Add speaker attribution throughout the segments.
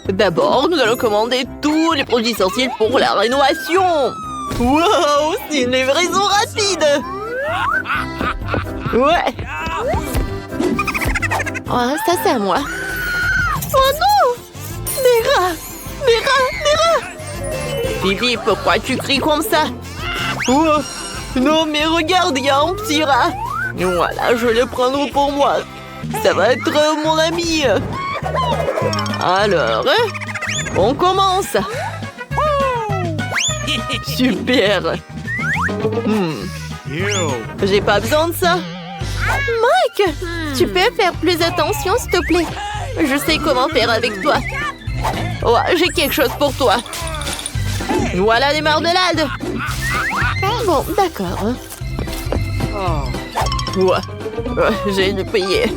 Speaker 1: D'abord, nous allons commander tous les produits essentiels pour la rénovation. Wow, c'est une livraison rapide. Ouais. Oh, ça c'est à moi. Oh non! Des rats! Des rats! Des rats! Bibi, pourquoi tu cries comme ça? Oh, non, mais regarde, il y a un petit rat. Voilà, je vais le prendre pour moi. Ça va être mon ami. Alors, on commence. Super. J'ai pas besoin de ça. Mike, tu peux faire plus attention, s'il te plaît? Je sais comment faire avec toi. Oh, j'ai quelque chose pour toi. Voilà des marmelades. Bon, d'accord. Ouais, j'ai dû payer.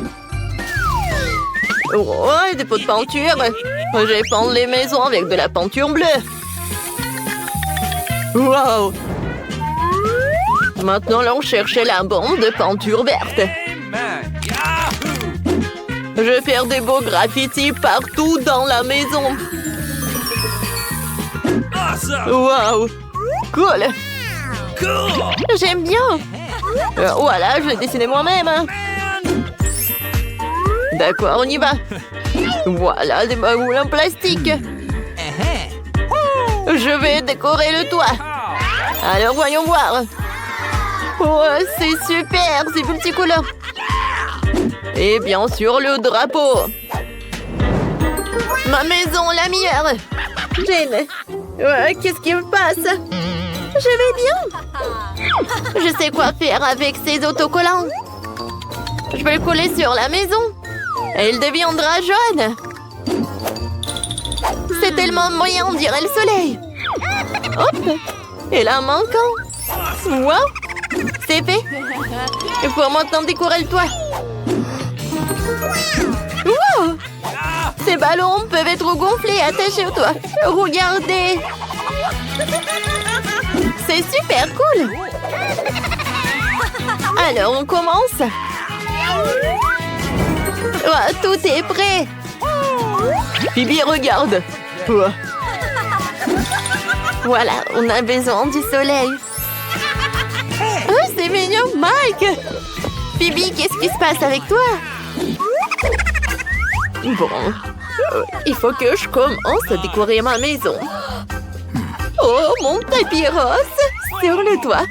Speaker 1: Oh, des pots de peinture. Je vais peindre les maisons avec de la peinture bleue. Wow. Maintenant, allons chercher la bombe de peinture verte. Je vais faire des beaux graffitis partout dans la maison. Wow. Cool. J'aime bien. Voilà, je l'ai dessiné moi-même. D'accord, on y va. Voilà, des bagoules en plastique. Je vais décorer le toit. Alors, voyons voir. Oh, c'est super, c'est multicolore. Et bien sûr, le drapeau. Ma maison, la meilleure. Jane, qu'est-ce qui me passe? Je vais bien. Je sais quoi faire avec ces autocollants. Je vais le coller sur la maison. Et il deviendra jaune. C'est tellement moyen, on dirait le soleil. Hop. Et là, manquant. Wow. C'est fait. Il faut maintenant décorer le toit. Wow. Ces ballons peuvent être gonflés et attachés au toit. Regardez. C'est super cool. Alors, on commence. Oh, tout est prêt. Bibi, regarde. Oh. Voilà, on a besoin du soleil. Oh, c'est mignon, Mike. Bibi, qu'est-ce qui se passe avec toi? Bon, il faut que je commence à décorer ma maison. Oh, mon tapis rose sur le toit.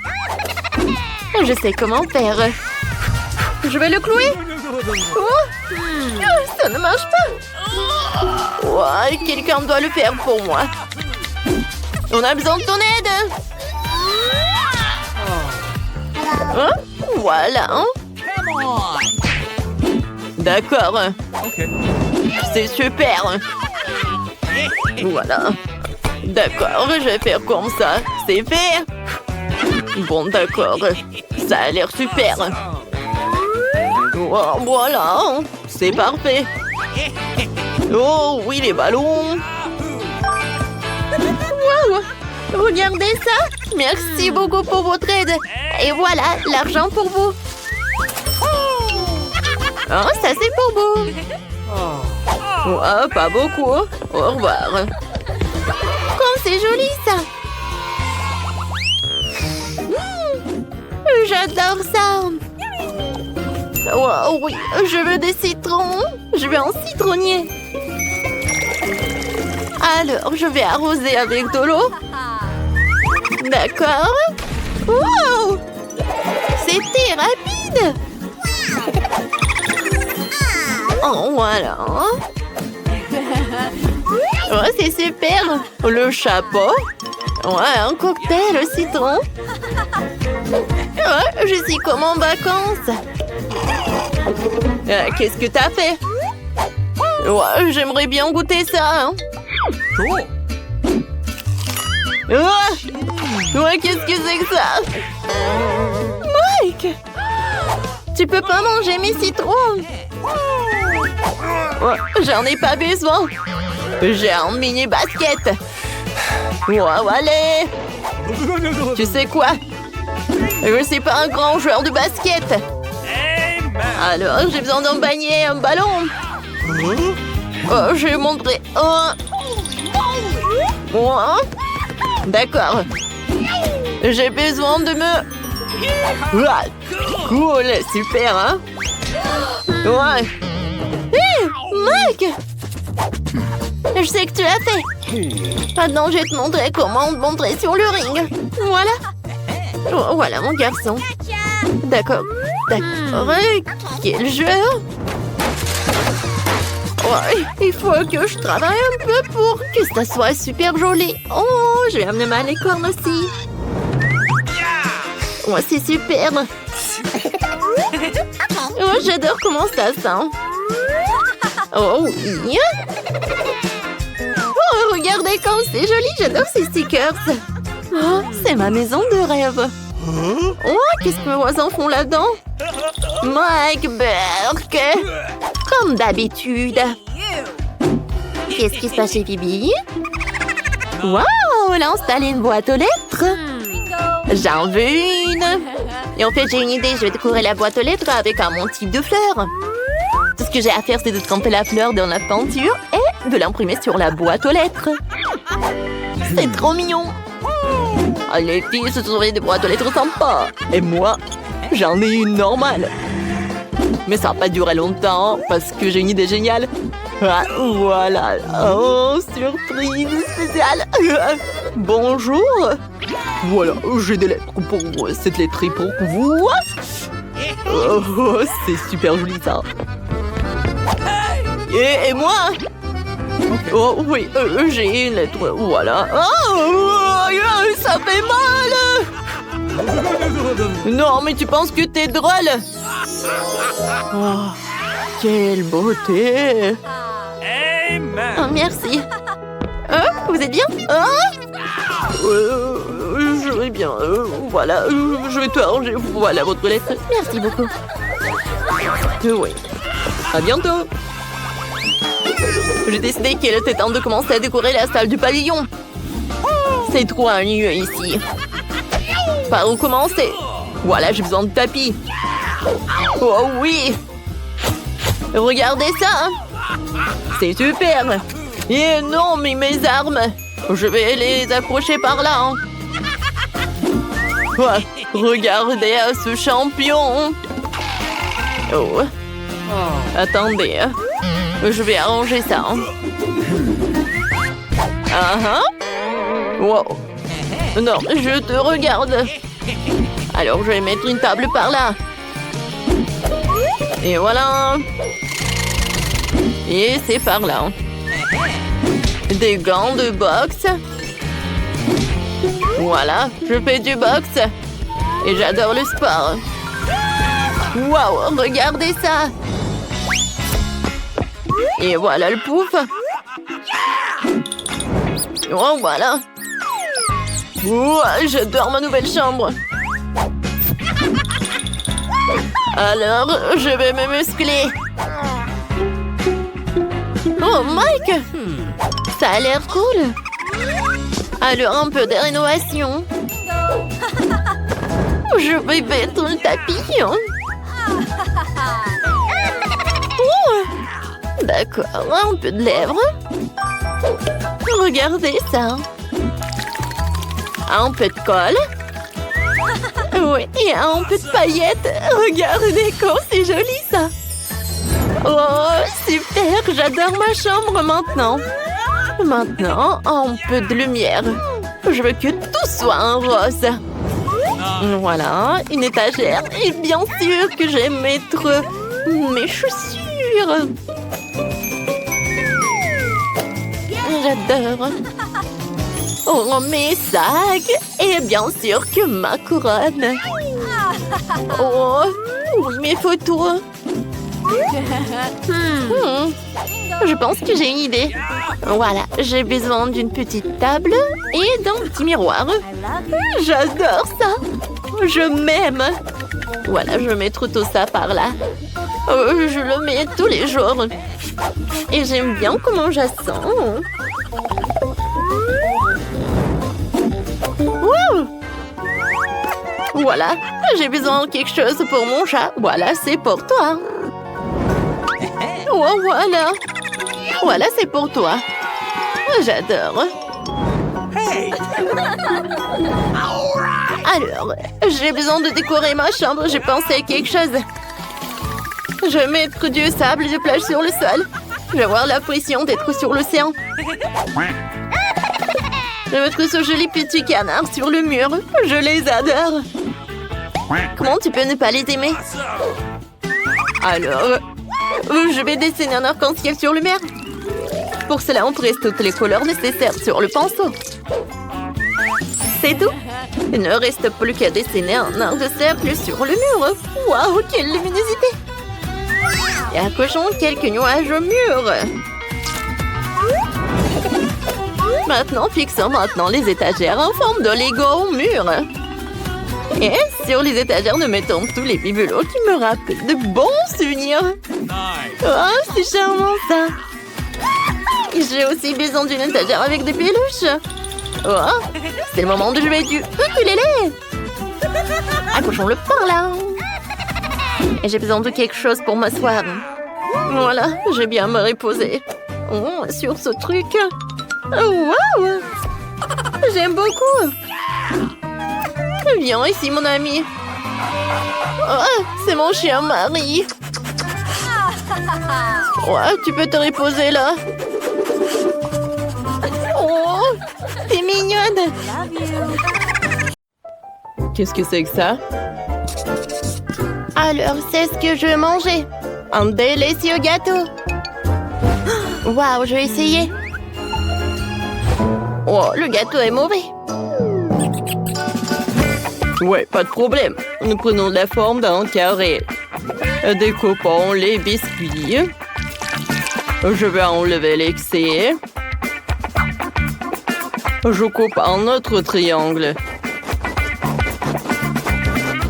Speaker 1: Je sais comment faire. Je vais le clouer. Oh, ça ne marche pas. Oh, quelqu'un doit le faire pour moi. On a besoin de ton aide. Hein? Voilà. D'accord. C'est super. Voilà. D'accord, je vais faire comme ça. C'est fait. Bon, d'accord. Ça a l'air super. Oh, voilà. C'est parfait. Oh, oui, les ballons. Wow. Regardez ça. Merci beaucoup pour votre aide. Et voilà, l'argent pour vous. Oh, ça c'est pour vous. Oh, pas beaucoup. Au revoir. Comme c'est joli ça. J'adore ça. Oh, oui, je veux des citrons. Je veux un citronnier. Alors, je vais arroser avec de l'eau. D'accord. Wow! C'était rapide. Oh, voilà. Oh, c'est super. Le chapeau. Ouais, un cocktail au citron. Ouais, je suis comme en vacances. Qu'est-ce que t'as fait? Ouais, j'aimerais bien goûter ça. Hein. Ouais, qu'est-ce que c'est que ça? Mike! Tu peux pas manger mes citrons. Ouais, j'en ai pas besoin. J'ai un mini basket. Wow, allez! Tu sais quoi? Je suis pas un grand joueur de basket. Alors, j'ai besoin d'un panier, un ballon. Oh, je vais montrer. Oh. Oh. D'accord. J'ai besoin de me... Ah, cool, super, hein? Ouais. Hé, Mike! Je sais que tu l'as fait. Maintenant, je vais te montrer comment monter sur le ring. Voilà. Oh, voilà, mon garçon. D'accord. D'accord. Quel jeu! Ouais, il faut que je travaille un peu pour que ça soit super joli. Oh, je vais amener ma licorne aussi. Ouais, c'est super. Oh, j'adore comment ça sent. Oh oui. Oh, regardez comme c'est joli. J'adore ces stickers. Oh, c'est ma maison de rêve. Oh, qu'est-ce que mes voisins font là-dedans? Mike Burke. Comme d'habitude. Qu'est-ce qui se passe chez Phoebe? Wow, elle a installé une boîte aux lettres. J'en veux une. Et en fait, j'ai une idée. Je vais décorer la boîte aux lettres avec mon type de fleur. Tout ce que j'ai à faire, c'est de tremper la fleur dans la peinture et de l'imprimer sur la boîte aux lettres. C'est trop mignon. Ah, les filles se sont des boîtes aux lettres sympas. Et moi, j'en ai une normale. Mais ça va pas durer longtemps parce que j'ai une idée géniale. Ah, voilà. Oh, surprise spéciale. Bonjour. Voilà, j'ai des lettres pour cette lettre est pour vous. Oh, c'est super joli ça. Et moi? Oh oui, j'ai une lettre. Voilà. Oh, ça fait mal. Non, mais tu penses que t'es drôle? Oh, quelle beauté. Oh, merci. Vous êtes bien? Je vais bien. Voilà, je vais tout arranger. Voilà votre lettre. Merci beaucoup. Oui. À bientôt. J'ai décidé qu'il était temps de commencer à décorer la salle du pavillon. C'est trop ennuyeux ici. Par où commencer? Voilà, j'ai besoin de tapis. Oh oui! Regardez ça! C'est super! Et non, mais mes armes! Je vais les accrocher par là. Ouais, regardez ce champion! Oh! Attendez, je vais arranger ça. Wow! Non, je te regarde. Alors, je vais mettre une table par là. Et voilà. Et c'est par là. Des gants de boxe. Voilà, je fais du boxe. Et j'adore le sport. Waouh, regardez ça. Et voilà le pouf. Oh, voilà. Wow, j'adore ma nouvelle chambre. Alors, je vais me muscler. Oh, Mike! Ça a l'air cool. Alors, un peu de rénovation. Je vais mettre le tapis. Oh, d'accord, un peu de lèvres. Regardez ça. Un peu de colle. Oui, et un peu de paillettes. Regardez comme c'est joli ça. Oh, super, j'adore ma chambre maintenant. Maintenant, un peu de lumière. Je veux que tout soit en rose. Voilà, une étagère. Et bien sûr que je vais mettre mes chaussures. J'adore. Oh, mes sacs. Et bien sûr que ma couronne. Oh, oui, mes photos. Je pense que j'ai une idée. Voilà, j'ai besoin d'une petite table et d'un petit miroir. J'adore ça. Je m'aime. Voilà, je vais mettre tout ça par là. Je le mets tous les jours. Et j'aime bien comment je sens. Voilà, j'ai besoin de quelque chose pour mon chat. Voilà, c'est pour toi. Oh, voilà. Voilà, c'est pour toi. J'adore. Alors, j'ai besoin de décorer ma chambre. J'ai pensé à quelque chose. Je vais mettre du sable de plage sur le sol. Je vais avoir l'impression d'être sur l'océan. Je vais mettre ce joli petit canard sur le mur. Je les adore. Comment tu peux ne pas les aimer? Alors, je vais dessiner un arc-en-ciel sur le mur. Pour cela, on presse toutes les couleurs nécessaires sur le pinceau. C'est tout. Il ne reste plus qu'à dessiner un arc de cercle sur le mur. Waouh, quelle luminosité! Et accrochons quelques nuages au mur. Maintenant, fixons les étagères en forme de Lego au mur. Et sur les étagères, nous mettons tous les bibelots qui me rappellent de bons souvenirs. Oh, c'est charmant ça. J'ai aussi besoin d'une étagère avec des peluches. Oh, c'est le moment de jouer du ukulélé. Accrochons-le par là. Et j'ai besoin de quelque chose pour m'asseoir. Voilà, j'ai bien me reposer. Oh, sur ce truc. Oh, wow! J'aime beaucoup. Viens ici, mon ami. Oh, c'est mon chien Marie. Ouais, tu peux te reposer là. Oh, t'es mignonne. Qu'est-ce que c'est que ça? Alors, c'est ce que je veux manger. Un délicieux gâteau. Waouh, je vais essayer. Oh, le gâteau est mauvais. Ouais, pas de problème. Nous prenons la forme d'un carré. Découpons les biscuits. Je vais enlever l'excès. Je coupe un autre triangle.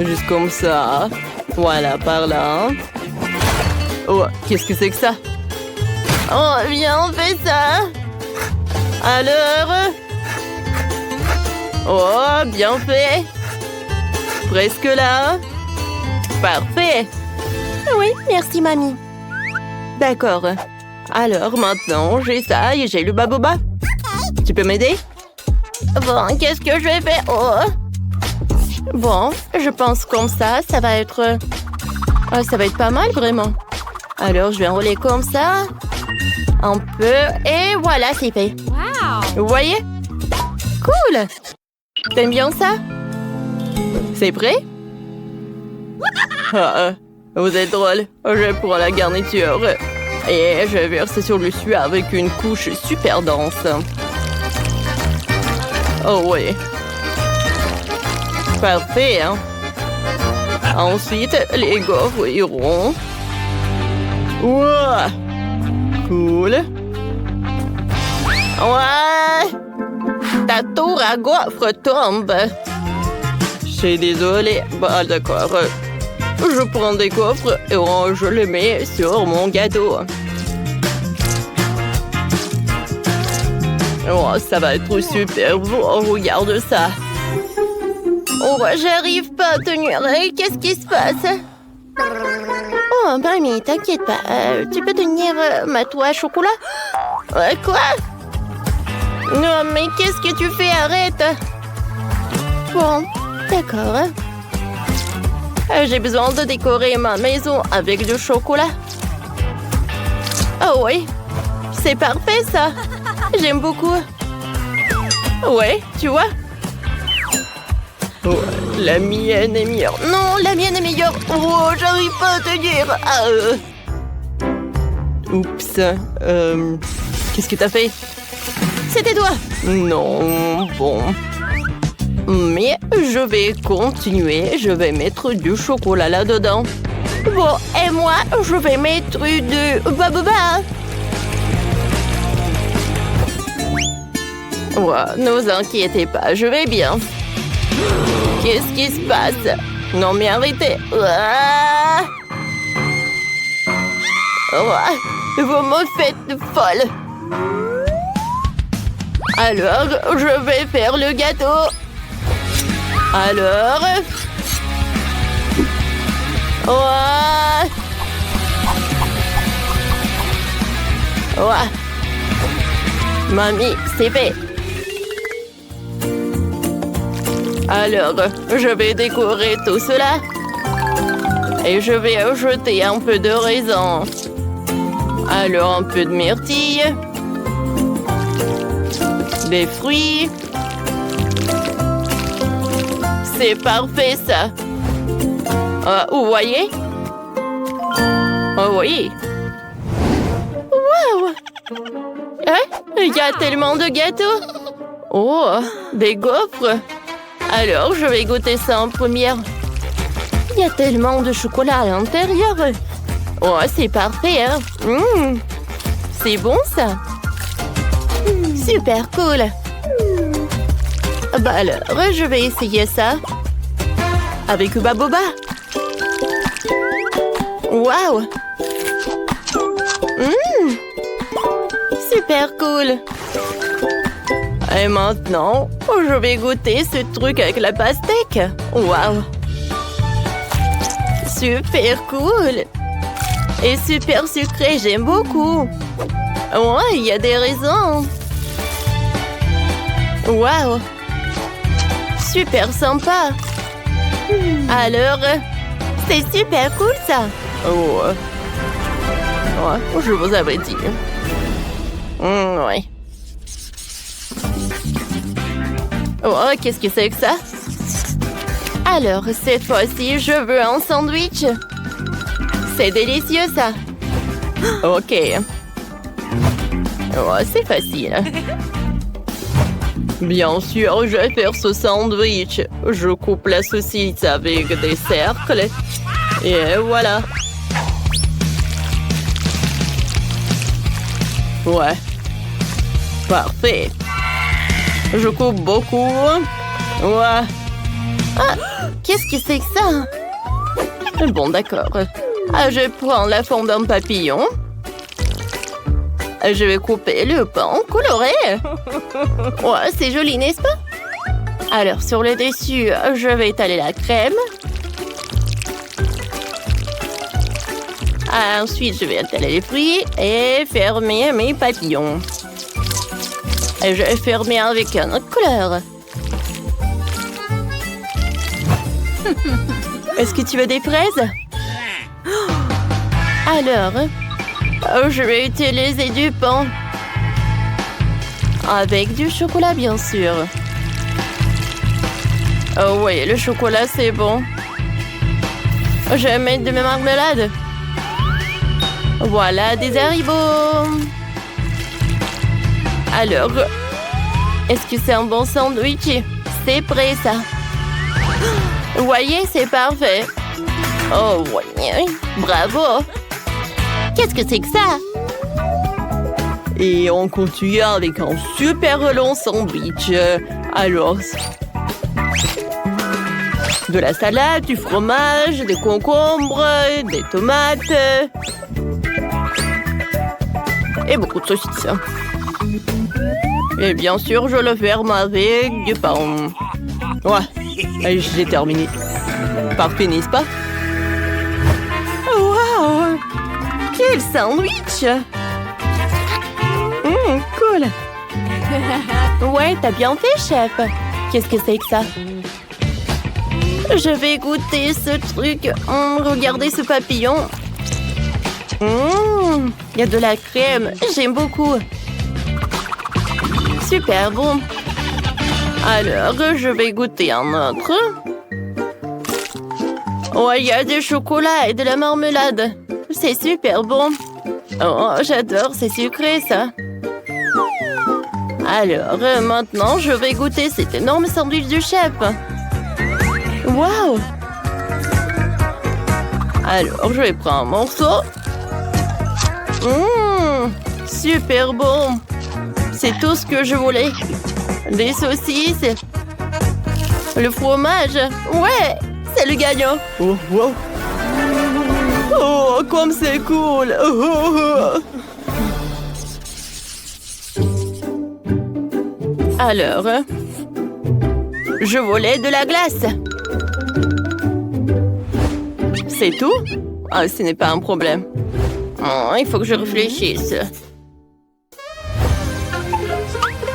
Speaker 1: Juste comme ça. Voilà, par là. Oh, qu'est-ce que c'est que ça? Oh, viens, on fait ça. Alors? Oh, bien fait. Presque là. Parfait. Oui, merci, mamie. D'accord. Alors, maintenant, j'ai ça et j'ai le baboba. Tu peux m'aider? Bon, qu'est-ce que je vais faire? Oh. Bon, je pense comme ça va être... ça va être pas mal, vraiment. Alors, je vais enrouler comme ça. Un peu. Et voilà, c'est fait. Wow. Vous voyez? Cool! T'aimes bien ça? C'est prêt? Vous êtes drôle. Je prends la garniture. Et je verse sur le dessus avec une couche super dense. Oh oui. Parfait, hein? Ensuite, les gaufres iront. Wow! Cool. Ouais! Ta tour à gaufres tombe. Je suis désolée. Bah, d'accord. Je prends des gaufres et je les mets sur mon gâteau. Oh, ça va être super beau. Regarde ça. Oh, j'arrive pas à tenir. Qu'est-ce qui se passe? Oh, mamie, t'inquiète pas. Tu peux tenir ma toile à chocolat? Quoi? Non, mais qu'est-ce que tu fais? Arrête. Bon, d'accord. J'ai besoin de décorer ma maison avec du chocolat. Oh oui, c'est parfait ça. J'aime beaucoup. Ouais, tu vois? Oh, la mienne est meilleure. Non, la mienne est meilleure. Oh, j'arrive pas à tenir. Oups. Qu'est-ce que t'as fait? C'était toi. Non, bon. Mais je vais continuer. Je vais mettre du chocolat là-dedans. Bon, et moi, je vais mettre du baboba. Ouais, ne vous inquiétez pas, je vais bien. Qu'est-ce qui se passe? Non, mais arrêtez. Ouais, vous me faites folle. Alors, je vais faire le gâteau. Alors... Ouais. Ouais. Mamie, c'est fait. Alors, je vais décorer tout cela. Et je vais ajouter un peu de raisin. Alors, un peu de myrtille. Des fruits. C'est parfait, ça. Vous voyez? Oh oui. Wow! Il y a tellement de gâteaux. Oh, des gaufres. Alors, je vais goûter ça en première. Il y a tellement de chocolat à l'intérieur. Oh, c'est parfait, hein? C'est bon, ça. Super cool. Bah alors, je vais essayer ça. Avec Hubba Bubba. Waouh! Super cool. Et maintenant, je vais goûter ce truc avec la pastèque. Waouh! Super cool. Et super sucré, j'aime beaucoup. Ouais, il y a des raisins. Waouh! Super sympa. Alors, c'est super cool, ça. Oh, ouais, je vous avais dit. Ouais. Oh, qu'est-ce que c'est que ça? Alors, cette fois-ci, je veux un sandwich. C'est délicieux, ça. Ok. Oh, c'est facile. Bien sûr, je vais faire ce sandwich. Je coupe la saucisse avec des cercles. Et voilà. Ouais. Parfait. Je coupe beaucoup. Ouais. Ah, qu'est-ce que c'est que ça? Bon, d'accord. Je prends la forme d'un papillon. Je vais couper le pain coloré. Ouais, c'est joli, n'est-ce pas? Alors, sur le dessus, je vais étaler la crème. Ensuite, je vais étaler les fruits et fermer mes papillons. Et je vais fermer avec une autre couleur. Est-ce que tu veux des fraises? Alors, je vais utiliser du pain. Avec du chocolat, bien sûr. Oh oui, le chocolat, c'est bon. Je vais mettre de ma marmelade. Voilà, des haribots. Alors, est-ce que c'est un bon sandwich? C'est prêt, ça. Vous voyez, c'est parfait. Oh oui, bravo. Qu'est-ce que c'est que ça? Et on continue avec un super long sandwich. Alors, de la salade, du fromage, des concombres, des tomates. Et beaucoup de saucisses. Et bien sûr, je le ferme avec du pain. Ouais, j'ai terminé. Parfait, n'est-ce pas? Wow! Quel sandwich! Cool! Ouais, t'as bien fait, chef. Qu'est-ce que c'est que ça? Je vais goûter ce truc. Regardez ce papillon. Il y a de la crème. J'aime beaucoup. Super bon. Alors, je vais goûter un autre. Ouais, il y a du chocolat et de la marmelade. C'est super bon. Oh, j'adore, c'est sucré, ça. Alors, maintenant, je vais goûter cet énorme sandwich du chef. Waouh! Alors, je vais prendre un morceau. Super bon. C'est tout ce que je voulais. Des saucisses. Le fromage. Ouais, c'est le gagnant. Oh, wow. Oh, comme c'est cool. Alors, je voulais de la glace. C'est tout? Ah, ce n'est pas un problème. Oh, il faut que je réfléchisse.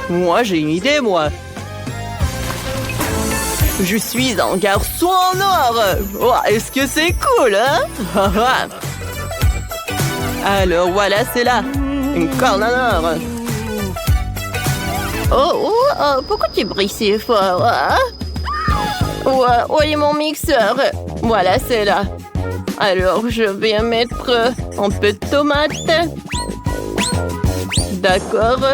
Speaker 2: Moi, j'ai une idée, moi. Je suis un garçon en or. Oh, est-ce que c'est cool, hein? Alors, voilà, c'est là. Une corne en or.
Speaker 1: Pourquoi tu brilles si fort, hein? Où est mon mixeur? Voilà, c'est là. Alors, je vais mettre un peu de tomate. D'accord.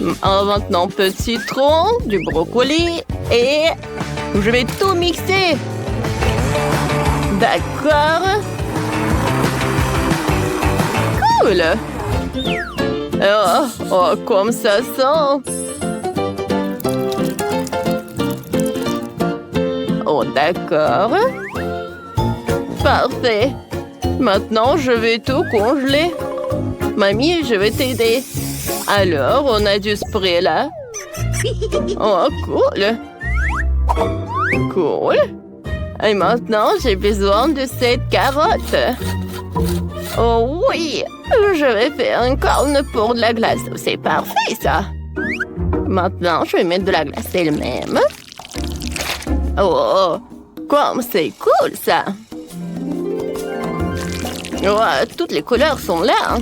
Speaker 1: Maintenant, un peu de citron, du brocoli et je vais tout mixer. D'accord. Cool. Comme ça sent. Oh, d'accord. Parfait. Maintenant, je vais tout congeler. Mamie, je vais t'aider. Alors, on a du spray là. Oh, cool. Cool. Et maintenant, j'ai besoin de cette carotte. Oh oui, je vais faire une corne pour de la glace. C'est parfait, ça. Maintenant, je vais mettre de la glace elle-même. Oh, comme c'est cool, ça. Oh, toutes les couleurs sont là.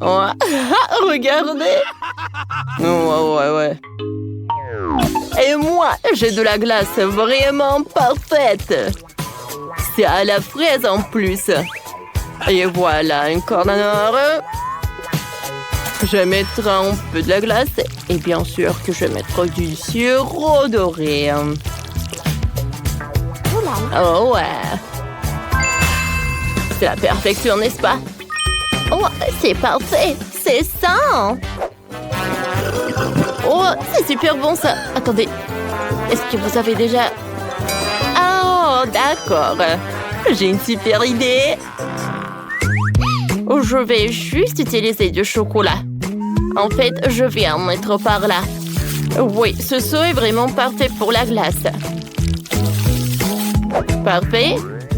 Speaker 1: Oh, regardez. Ouais. Et moi, j'ai de la glace vraiment parfaite. C'est à la fraise en plus. Et voilà, une corne en or. Je mettrai un peu de la glace. Et bien sûr que je vais mettre du sirop doré. Oh ouais. C'est la perfection, n'est-ce pas? Oh, c'est parfait. C'est ça. Oh, c'est super bon ça. Attendez. Est-ce que vous avez déjà... Oh, d'accord. J'ai une super idée. Je vais juste utiliser du chocolat. En fait, je vais en mettre par là. Oui, ce saut est vraiment parfait pour la glace. Parfait.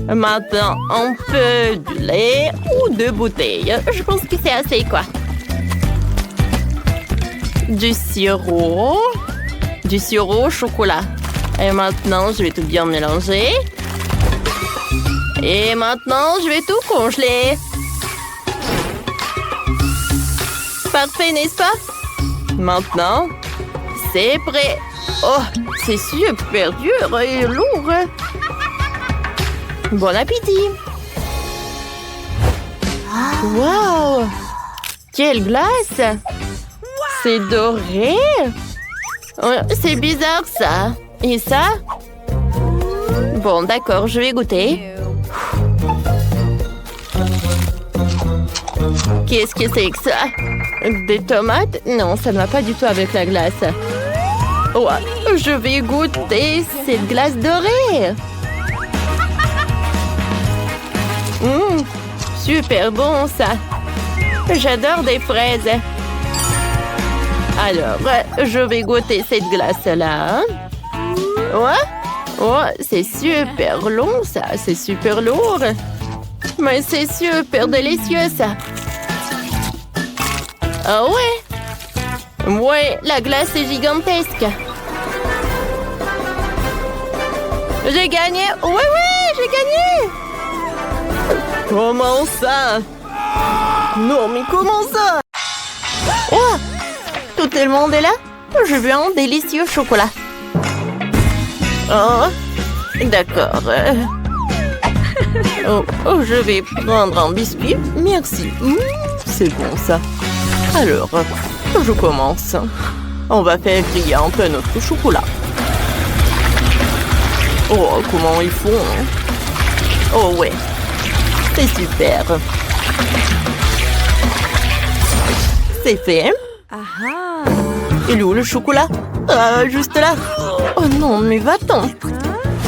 Speaker 1: Maintenant, un peu de lait ou de bouteille. Je pense que c'est assez, quoi. Du sirop au chocolat. Et maintenant, je vais tout bien mélanger. Et maintenant, je vais tout congeler. Parfait, n'est-ce pas? Maintenant, c'est prêt. Oh, c'est super dur et lourd. Bon appétit. Wow! Quelle glace! C'est doré? C'est bizarre, ça. Et ça? Bon, d'accord, je vais goûter. Qu'est-ce que c'est que ça? Des tomates? Non, ça ne va pas du tout avec la glace. Oh, je vais goûter cette glace dorée. Super bon, ça. J'adore des fraises. Alors, je vais goûter cette glace-là. Oh, c'est super long, ça. C'est super lourd. Mais c'est super délicieux, ça. Ah ouais? Ouais, la glace est gigantesque. J'ai gagné. Oui, j'ai gagné. Comment ça? Non, mais comment ça? Oh, tout le monde est là? Je veux un délicieux chocolat. Oh, d'accord. Oh, je vais prendre un biscuit. Merci. C'est bon, ça. Alors, je commence. On va faire griller un peu notre chocolat. Oh, comment ils font? Oh, ouais. C'est super. C'est fait. Il est où le chocolat? Juste là. Oh non, mais va-t'en.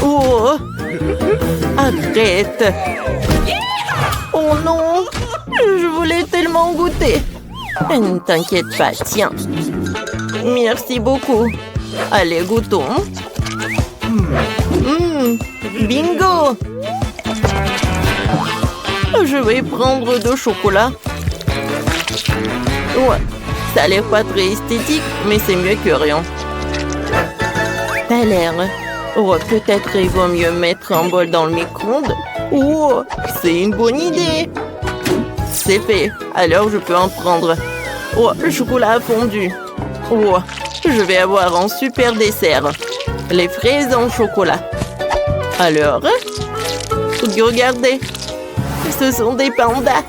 Speaker 1: Oh. Arrête. Oh non. Je voulais tellement goûter. Ne t'inquiète pas, tiens. Merci beaucoup. Allez, goûtons. Bingo. Je vais prendre du chocolat. Ouais,
Speaker 2: Ça a l'air pas très esthétique, mais c'est mieux que rien. T'as l'air. Oh, peut-être il vaut mieux mettre un bol dans le micro-ondes. Oh, c'est une bonne idée. C'est fait. Alors, je peux en prendre. Oh, le chocolat a fondu. Oh, je vais avoir un super dessert. Les fraises en chocolat. Alors, regardez. Ce sont des pandas.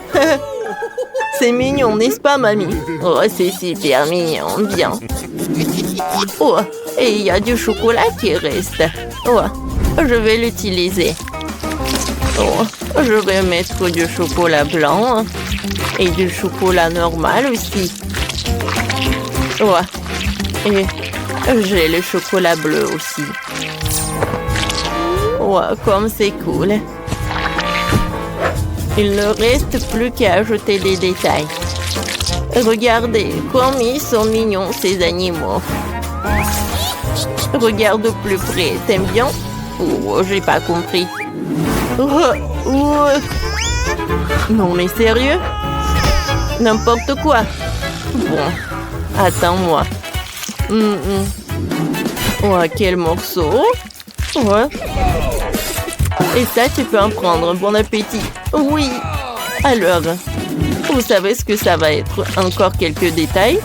Speaker 2: C'est mignon, n'est-ce pas, mamie? Oh, c'est super mignon, bien. Oh, et il y a du chocolat qui reste. Oh, je vais l'utiliser. Oh, je vais mettre du chocolat blanc et du chocolat normal aussi. Oh, et j'ai le chocolat bleu aussi. Oh, comme c'est cool. Il ne reste plus qu'à ajouter des détails. Regardez comme ils sont mignons, ces animaux. Regarde de plus près, t'aimes bien? Oh, j'ai pas compris. Non mais sérieux? N'importe quoi. Bon, attends-moi. Oh, quel morceau. Ouais. Et ça, tu peux en prendre. Bon appétit. Oui. Alors, vous savez ce que ça va être? Encore quelques détails.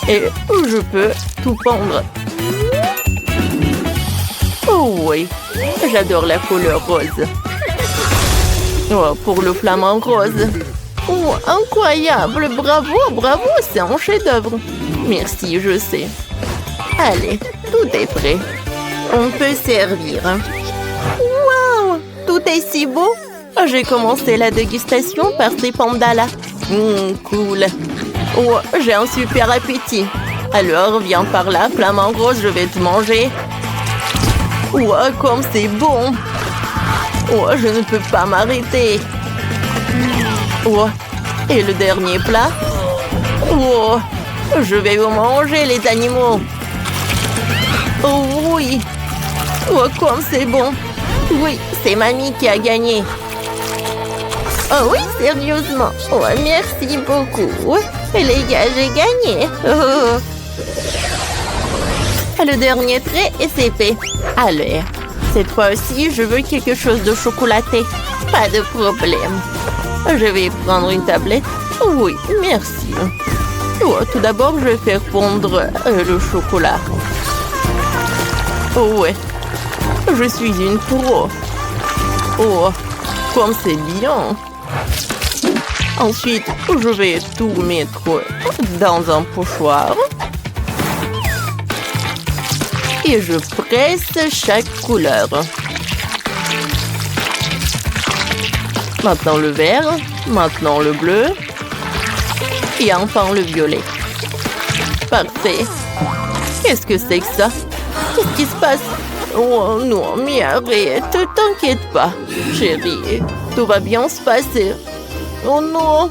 Speaker 2: Et je peux tout pendre. Oh oui. J'adore la couleur rose. Oh, pour le flamant rose. Oh, incroyable. Bravo, bravo. C'est un chef-d'œuvre. Merci, je sais. Allez, tout est prêt. On peut servir. Waouh! Tout est si beau! J'ai commencé la dégustation par ces pandas-là. Cool. Oh, j'ai un super appétit. Alors, viens par là, flamant rose, je vais te manger. Oh, comme c'est bon! Oh, je ne peux pas m'arrêter. Oh, et le dernier plat? Oh, je vais vous manger, les animaux. Oh oui! Oh, comme c'est bon! Oui, c'est mamie qui a gagné. Oh oui, sérieusement. Oh, merci beaucoup. Et les gars, j'ai gagné. Oh. Le dernier trait et c'est fait. Allez, cette fois-ci, je veux quelque chose de chocolaté. Pas de problème. Je vais prendre une tablette. Oui, merci. Oh, tout d'abord, je vais faire fondre le chocolat. Oh ouais, je suis une pro. Oh, comme c'est bien. Ensuite, je vais tout mettre dans un pochoir. Et je presse chaque couleur. Maintenant le vert, maintenant le bleu. Et enfin le violet. Parfait. Qu'est-ce que c'est que ça? Qu'est-ce qui se passe? Oh non, mais arrête, t'inquiète pas, chérie. Tout va bien se passer. Oh non!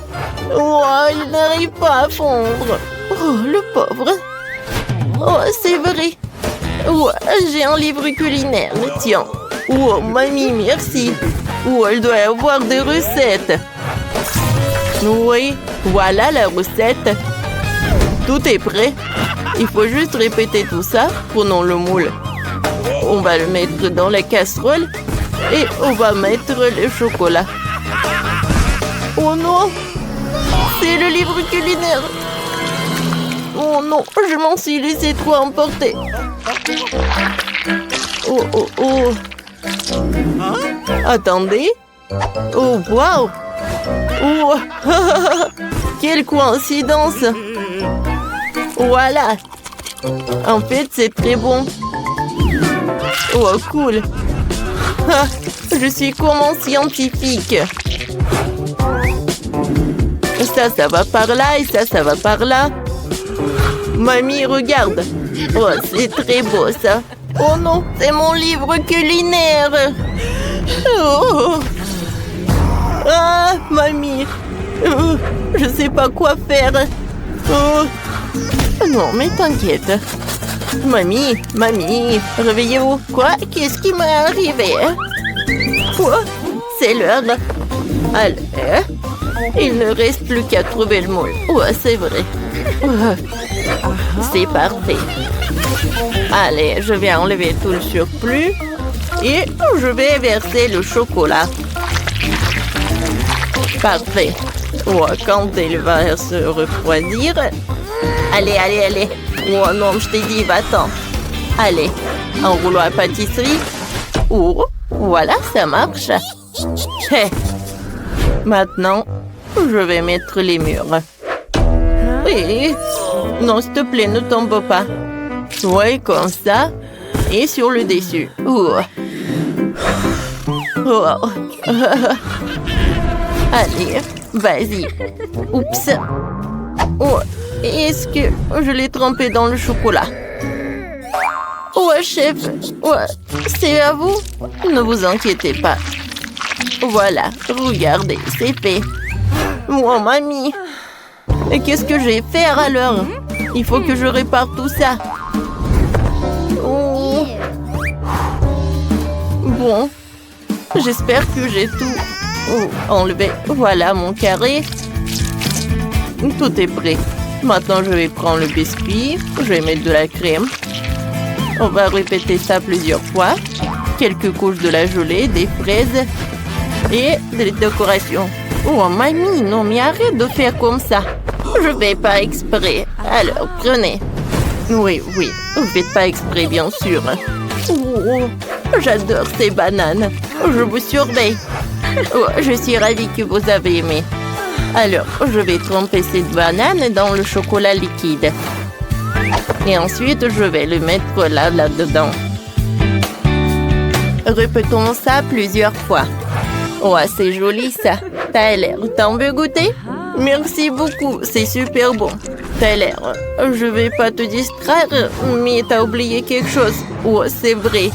Speaker 2: Oh, il n'arrive pas à fondre. Oh, le pauvre. Oh, c'est vrai. Oh, j'ai un livre culinaire, tiens. Oh, mamie, merci. Oh, elle doit avoir des recettes. Oui, voilà la recette. Tout est prêt. Il faut juste répéter tout ça. Prenons le moule. On va le mettre dans la casserole et on va mettre le chocolat. Oh non! C'est le livre culinaire! Oh non, je m'en suis laissé trop emporter. Oh, oh, oh. Attendez. Oh, waouh! Oh, quelle coïncidence! Voilà! En fait, c'est très bon. Oh, cool! Ah, je suis comme un scientifique. Ça va par là et ça va par là. Mamie, regarde. Oh, c'est très beau, ça. Oh non, c'est mon livre culinaire. Oh. Ah, mamie. Oh, je sais pas quoi faire. Oh. Non, mais t'inquiète. Mamie, réveillez-vous. Quoi? Qu'est-ce qui m'est arrivé? Quoi? C'est l'heure. Allez. Il ne reste plus qu'à trouver le moule. Ouais, c'est vrai. C'est parfait. Allez, je vais enlever tout le surplus. Et je vais verser le chocolat. Parfait. Oh, quand il va se refroidir... Allez, allez, allez. Oh non, je t'ai dit, va-t'en. Allez, un rouleau à pâtisserie. Oh, voilà, ça marche. Hey. Maintenant, je vais mettre les murs. Oui. Non, s'il te plaît, ne tombe pas. Oui, comme ça. Et sur le dessus. Oh. Oh. Allez, vas-y. Oups. Oh. Est-ce que je l'ai trempé dans le chocolat? Ouais, chef. Ouais, c'est à vous. Ne vous inquiétez pas. Voilà, regardez, c'est fait. Oh, mamie. Et qu'est-ce que je vais faire alors? Il faut que je répare tout ça. Oh. Bon, j'espère que j'ai tout enlevé. Voilà mon carré. Tout est prêt. Maintenant, je vais prendre le biscuit. Je vais mettre de la crème. On va répéter ça plusieurs fois. Quelques couches de la gelée, des fraises et des décorations. Oh, mamie, non, mais arrête de faire comme ça. Je vais pas exprès. Alors, prenez. Oui, oui, vous faites pas exprès, bien sûr. Oh, j'adore ces bananes. Je vous surveille. Oh, je suis ravie que vous avez aimé. Alors, je vais tremper cette banane dans le chocolat liquide. Et ensuite, je vais le mettre là-dedans. Répétons ça plusieurs fois. Oh, c'est joli ça. T'as l'air. T'en veux goûter? Merci beaucoup, c'est super bon. T'as l'air. Je vais pas te distraire, mais t'as oublié quelque chose. Oh, c'est vrai.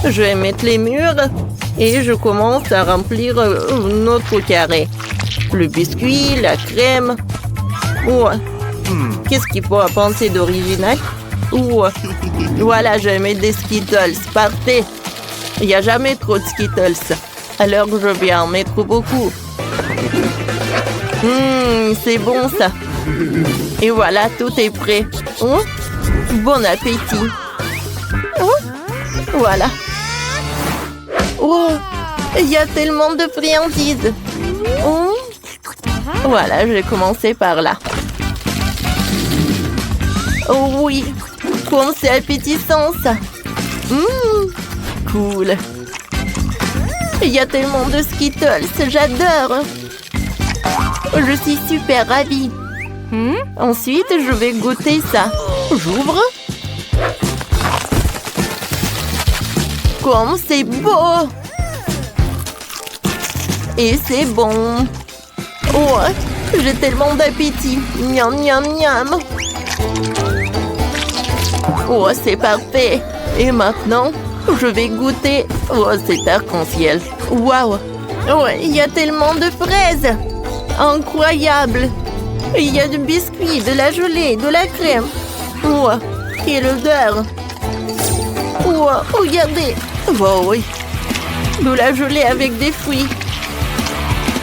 Speaker 2: Je vais mettre les murs et je commence à remplir notre carré. Le biscuit, la crème. Oh. Qu'est-ce qu'il faut penser d'original? Oh. Voilà, je vais mettre des Skittles. Parfait. Il n'y a jamais trop de Skittles. Alors je vais en mettre beaucoup. C'est bon ça. Et voilà, tout est prêt. Oh. Bon appétit. Oh. Voilà. Oh, il y a tellement de friandises. Oh. Voilà, je vais commencer par là. Oh oui, comme c'est appétissant ça. Cool. Il y a tellement de Skittles, j'adore. Je suis super ravie. Ensuite, je vais goûter ça. J'ouvre. Comme c'est beau. Et c'est bon. Oh, j'ai tellement d'appétit. Miam, miam, miam. Oh, c'est parfait. Et maintenant, je vais goûter. Oh, c'est arc-en-ciel. Waouh. Oh, il y a tellement de fraises. Incroyable. Il y a du biscuit, de la gelée, de la crème. Oh, quelle odeur. Oh, regardez. Oh, oui. De la gelée avec des fruits.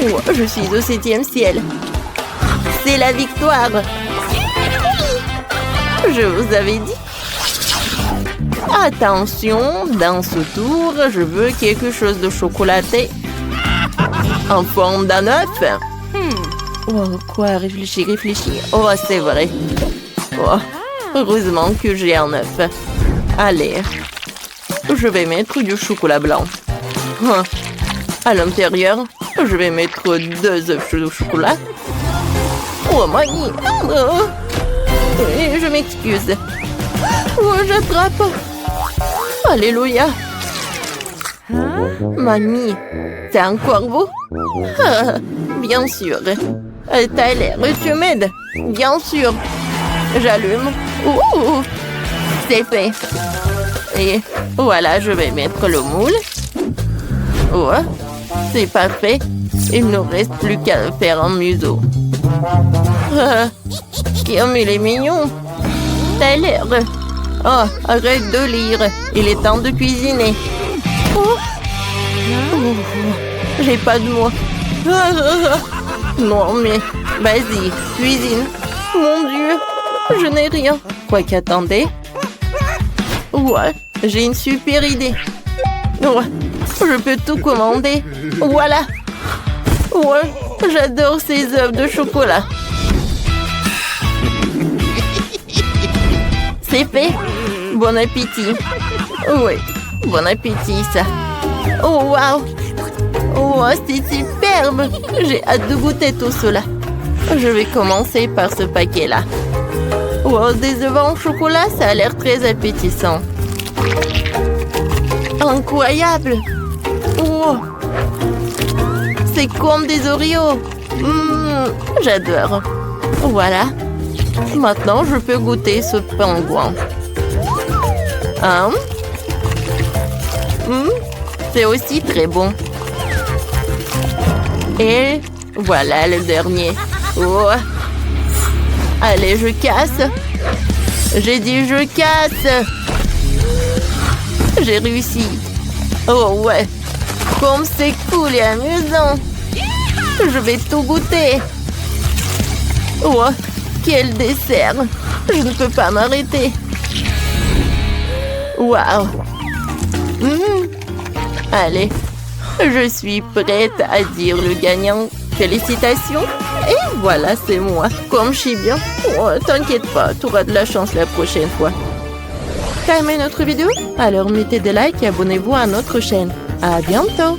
Speaker 2: Oh, je suis au 7e ciel. C'est la victoire. Je vous avais dit. Attention, dans ce tour, je veux quelque chose de chocolaté. En forme d'un œuf. Oh, quoi? Réfléchis, réfléchis. Oh, c'est vrai. Oh, heureusement que j'ai un œuf. Allez. Je vais mettre du chocolat blanc. À l'intérieur, je vais mettre 2 œufs de chocolat. Oh, mamie. Oh. Et je m'excuse. Oh, j'attrape. Alléluia. Mamie, c'est un corbeau? Bien sûr. T'as l'air, tu m'aides? Bien sûr. J'allume. C'est fait. Et voilà, je vais mettre le moule. Oh, c'est parfait. Il ne reste plus qu'à faire un museau. Comme il est mignon. T'as l'air. Oh, arrête de lire. Il est temps de cuisiner. Oh. J'ai pas de mots. Non, mais vas-y, cuisine. Mon Dieu, je n'ai rien. Quoi qu'attendez. Ouais, j'ai une super idée. Ouais, je peux tout commander. Voilà. Ouais, j'adore ces œufs de chocolat. C'est fait. Bon appétit. Oui, bon appétit, ça. Oh, waouh. Oh, c'est superbe. J'ai hâte de goûter tout cela. Je vais commencer par ce paquet-là. Oh, des œufs en chocolat, ça a l'air très appétissant. Incroyable. Oh. C'est comme des Oreos. J'adore. Voilà. Maintenant, je peux goûter ce pingouin. C'est aussi très bon. Et voilà le dernier. Oh. Allez, je casse. J'ai dit je casse. J'ai réussi. Oh ouais. Comme c'est cool et amusant. Je vais tout goûter. Oh, quel dessert. Je ne peux pas m'arrêter. Waouh. Allez, je suis prête à dire le gagnant. Félicitations. Et voilà, c'est moi. Comme je suis bien. Oh, t'inquiète pas, tu auras de la chance la prochaine fois. T'as aimé notre vidéo? Alors mettez des likes et abonnez-vous à notre chaîne. À bientôt.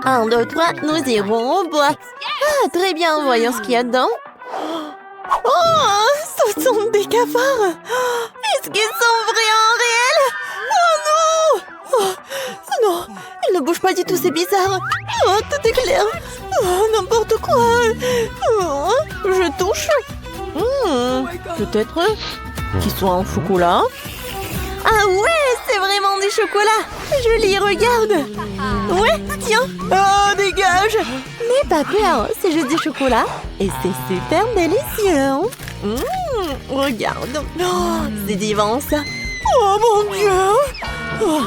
Speaker 2: Un, deux, trois, nous irons au bois. Ah, très bien, voyons ce qu'il y a dedans. Oh, ce sont des cafards. Est-ce qu'ils sont vraiment réels? Oh non! Oh, non, ils ne bougent pas du tout, c'est bizarre. Oh, tout est clair. Oh, n'importe quoi. Oh, je touche. Peut-être qu'ils sont en chocolat. Ah ouais, c'est vraiment du chocolat. Joli, regarde. Ouais, tiens. Oh, dégage. N'aie pas peur, c'est juste du chocolat. Et c'est super délicieux. Regarde. Oh, c'est divin, ça. Oh, mon Dieu. Oh,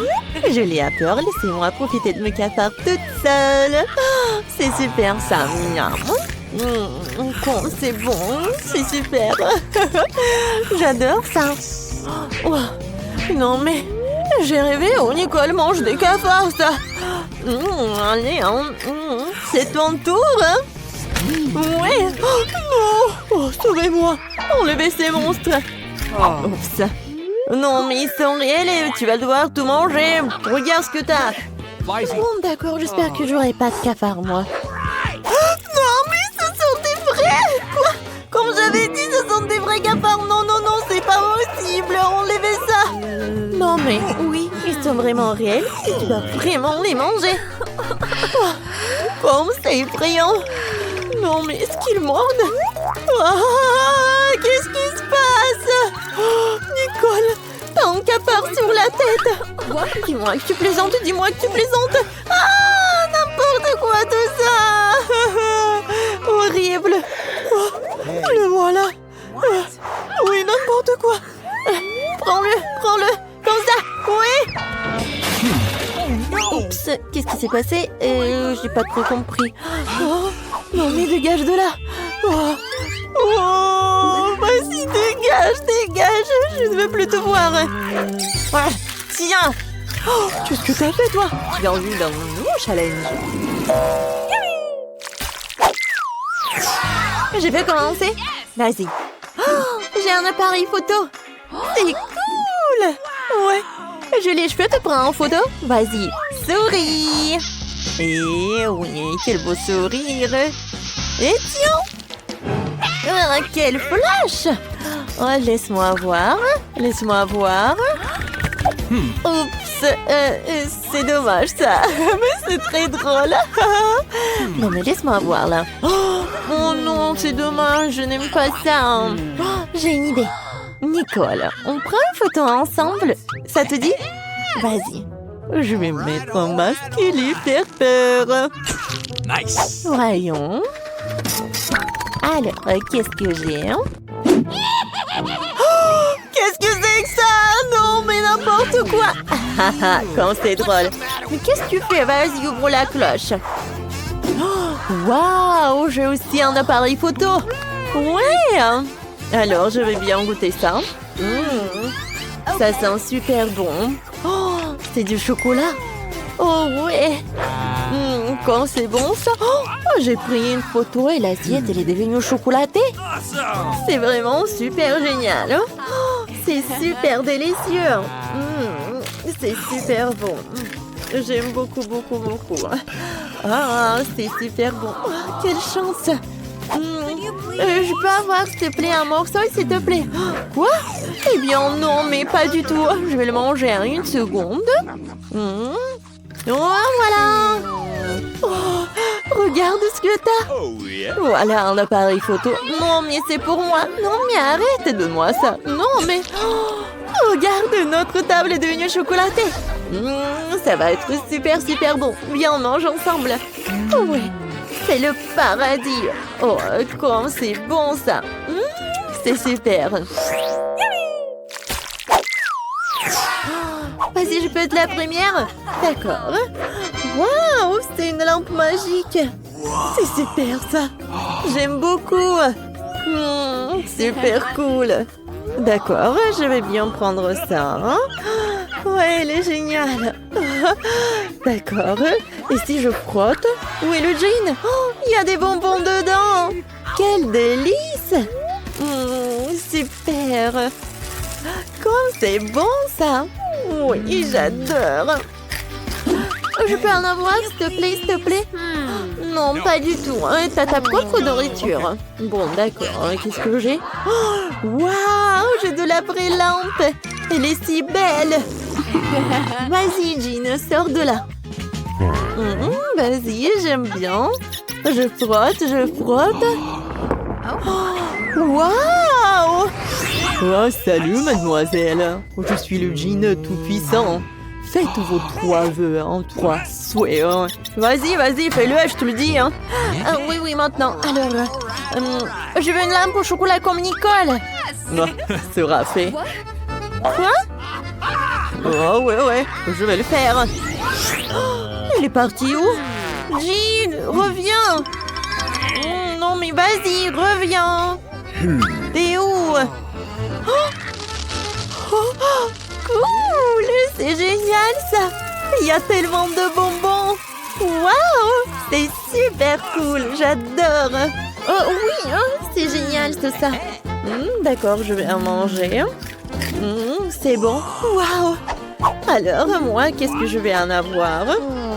Speaker 2: je l'ai à peur, laissez-moi profiter de mes cafards toute seule. Oh, c'est super, ça. C'est bon, c'est super. J'adore ça. Oh. Non mais, j'ai rêvé où Nicole mange des cafards, ça. Allez, c'est ton tour, hein. Ouais. Oh, non. Oh, sauvez-moi. Enlevez ces monstres. Oups. Non mais ils sont réels et tu vas devoir tout manger. Regarde ce que t'as. Bon, d'accord, j'espère que j'aurai pas de cafards, moi. Non mais ce sont des vrais. Quoi? Comme j'avais dit, ce sont des vrais cafards. Non, non, non, c'est pas possible. Enlevez ça. Non mais oui, ils sont vraiment réels et tu dois vraiment les manger. Oh, comme c'est effrayant. Non mais est-ce qu'ils mordent? Oh, qu'est-ce qui se passe? Oh, Nicole, t'as un capard sur la tête. Dis-moi que tu plaisantes, dis-moi que tu plaisantes. Ah, n'importe quoi tout ça. Horrible. Oh, le voilà. Oui, n'importe quoi. Prends-le. Comme ça, oui. Oups, qu'est-ce qui s'est passé? J'ai pas trop compris. Oh, non mais dégage de là. Oh, vas-y, dégage. Je ne veux plus te voir. Tiens. Oh, qu'est-ce que t'as fait, toi? Bienvenue dans mon nouveau challenge. Je peux commencer? Vas-y. Oh, j'ai un appareil photo. C'est cool. Ouais. Julie, je peux te prendre en photo? Vas-y, souris. Et oui, quel beau sourire. Et tiens. Ah, quel flash. Oh, laisse-moi voir. Oups, c'est dommage ça. Mais c'est très drôle. Non mais laisse-moi voir là. Oh non, c'est dommage, je n'aime pas ça. Oh, j'ai une idée. Nicole, on prend une photo ensemble. Ça te dit? Vas-y. Je vais mettre un masque et lui faire peur.
Speaker 3: Nice.
Speaker 2: Voyons. Alors, qu'est-ce que j'ai? Oh, qu'est-ce que c'est que ça? Non, mais n'importe quoi. Quand c'est drôle. Mais qu'est-ce que tu fais? Vas-y, ouvre la cloche. Waouh, j'ai aussi un appareil photo. Ouais. Alors, je vais bien goûter ça. Ça sent super bon. Oh, c'est du chocolat. Oh, ouais. Quand c'est bon, ça. Oh, j'ai pris une photo et l'assiette, elle est devenue chocolatée. C'est vraiment super génial. Oh, c'est super délicieux. C'est super bon. J'aime beaucoup, beaucoup, beaucoup. Ah, c'est super bon. Oh, quelle chance. Je peux avoir, s'il te plaît, un morceau, s'il te plaît? Quoi? Eh bien, non, mais pas du tout. Je vais le manger en une seconde. Oh, voilà. Oh, regarde ce que t'as. Voilà un appareil photo. Non, mais c'est pour moi. Non, mais arrête, donne-moi ça. Non, mais... Oh, regarde, notre table est devenue chocolatée. Ça va être super, super bon. Viens, on mange ensemble. Oh, ouais. C'est le paradis. Oh, comme c'est bon ça. C'est super. Vas-y, je peux être la première? D'accord. Waouh, c'est une lampe magique. C'est super ça. J'aime beaucoup. Super cool. D'accord, je vais bien prendre ça. Ouais, elle est géniale. D'accord. Et si je frotte? Où est le jean? Oh, il y a des bonbons dedans. Quel délice. Super. Comme c'est bon ça. Oui, j'adore. Je peux en avoir, s'il te plaît, s'il te plaît? Non, pas du tout. T'as ta propre nourriture. Bon, d'accord. Qu'est-ce que j'ai? Waouh, j'ai de la vraie lampe. Elle est si belle. Vas-y, Jean, sors de là. Vas-y, j'aime bien. Je frotte, je frotte. Waouh! Oh, salut, mademoiselle. Je suis le Jean tout-puissant. Faites vos 3 vœux, 3 souhaits. Vas-y, vas-y, fais-le, je te le dis. Oui, oui, maintenant. Alors, je veux une lampe au chocolat comme Nicole. Sera fait. Quoi? Oh, ouais, je vais le faire. Elle est partie où? Jean, reviens. Non, mais vas-y, reviens. T'es où? Cool, c'est génial ça. Il y a tellement de bonbons. Waouh, c'est super cool, j'adore. Oh oui, c'est génial tout ça. D'accord, je vais en manger. C'est bon. Waouh. Alors, moi, qu'est-ce que je vais en avoir?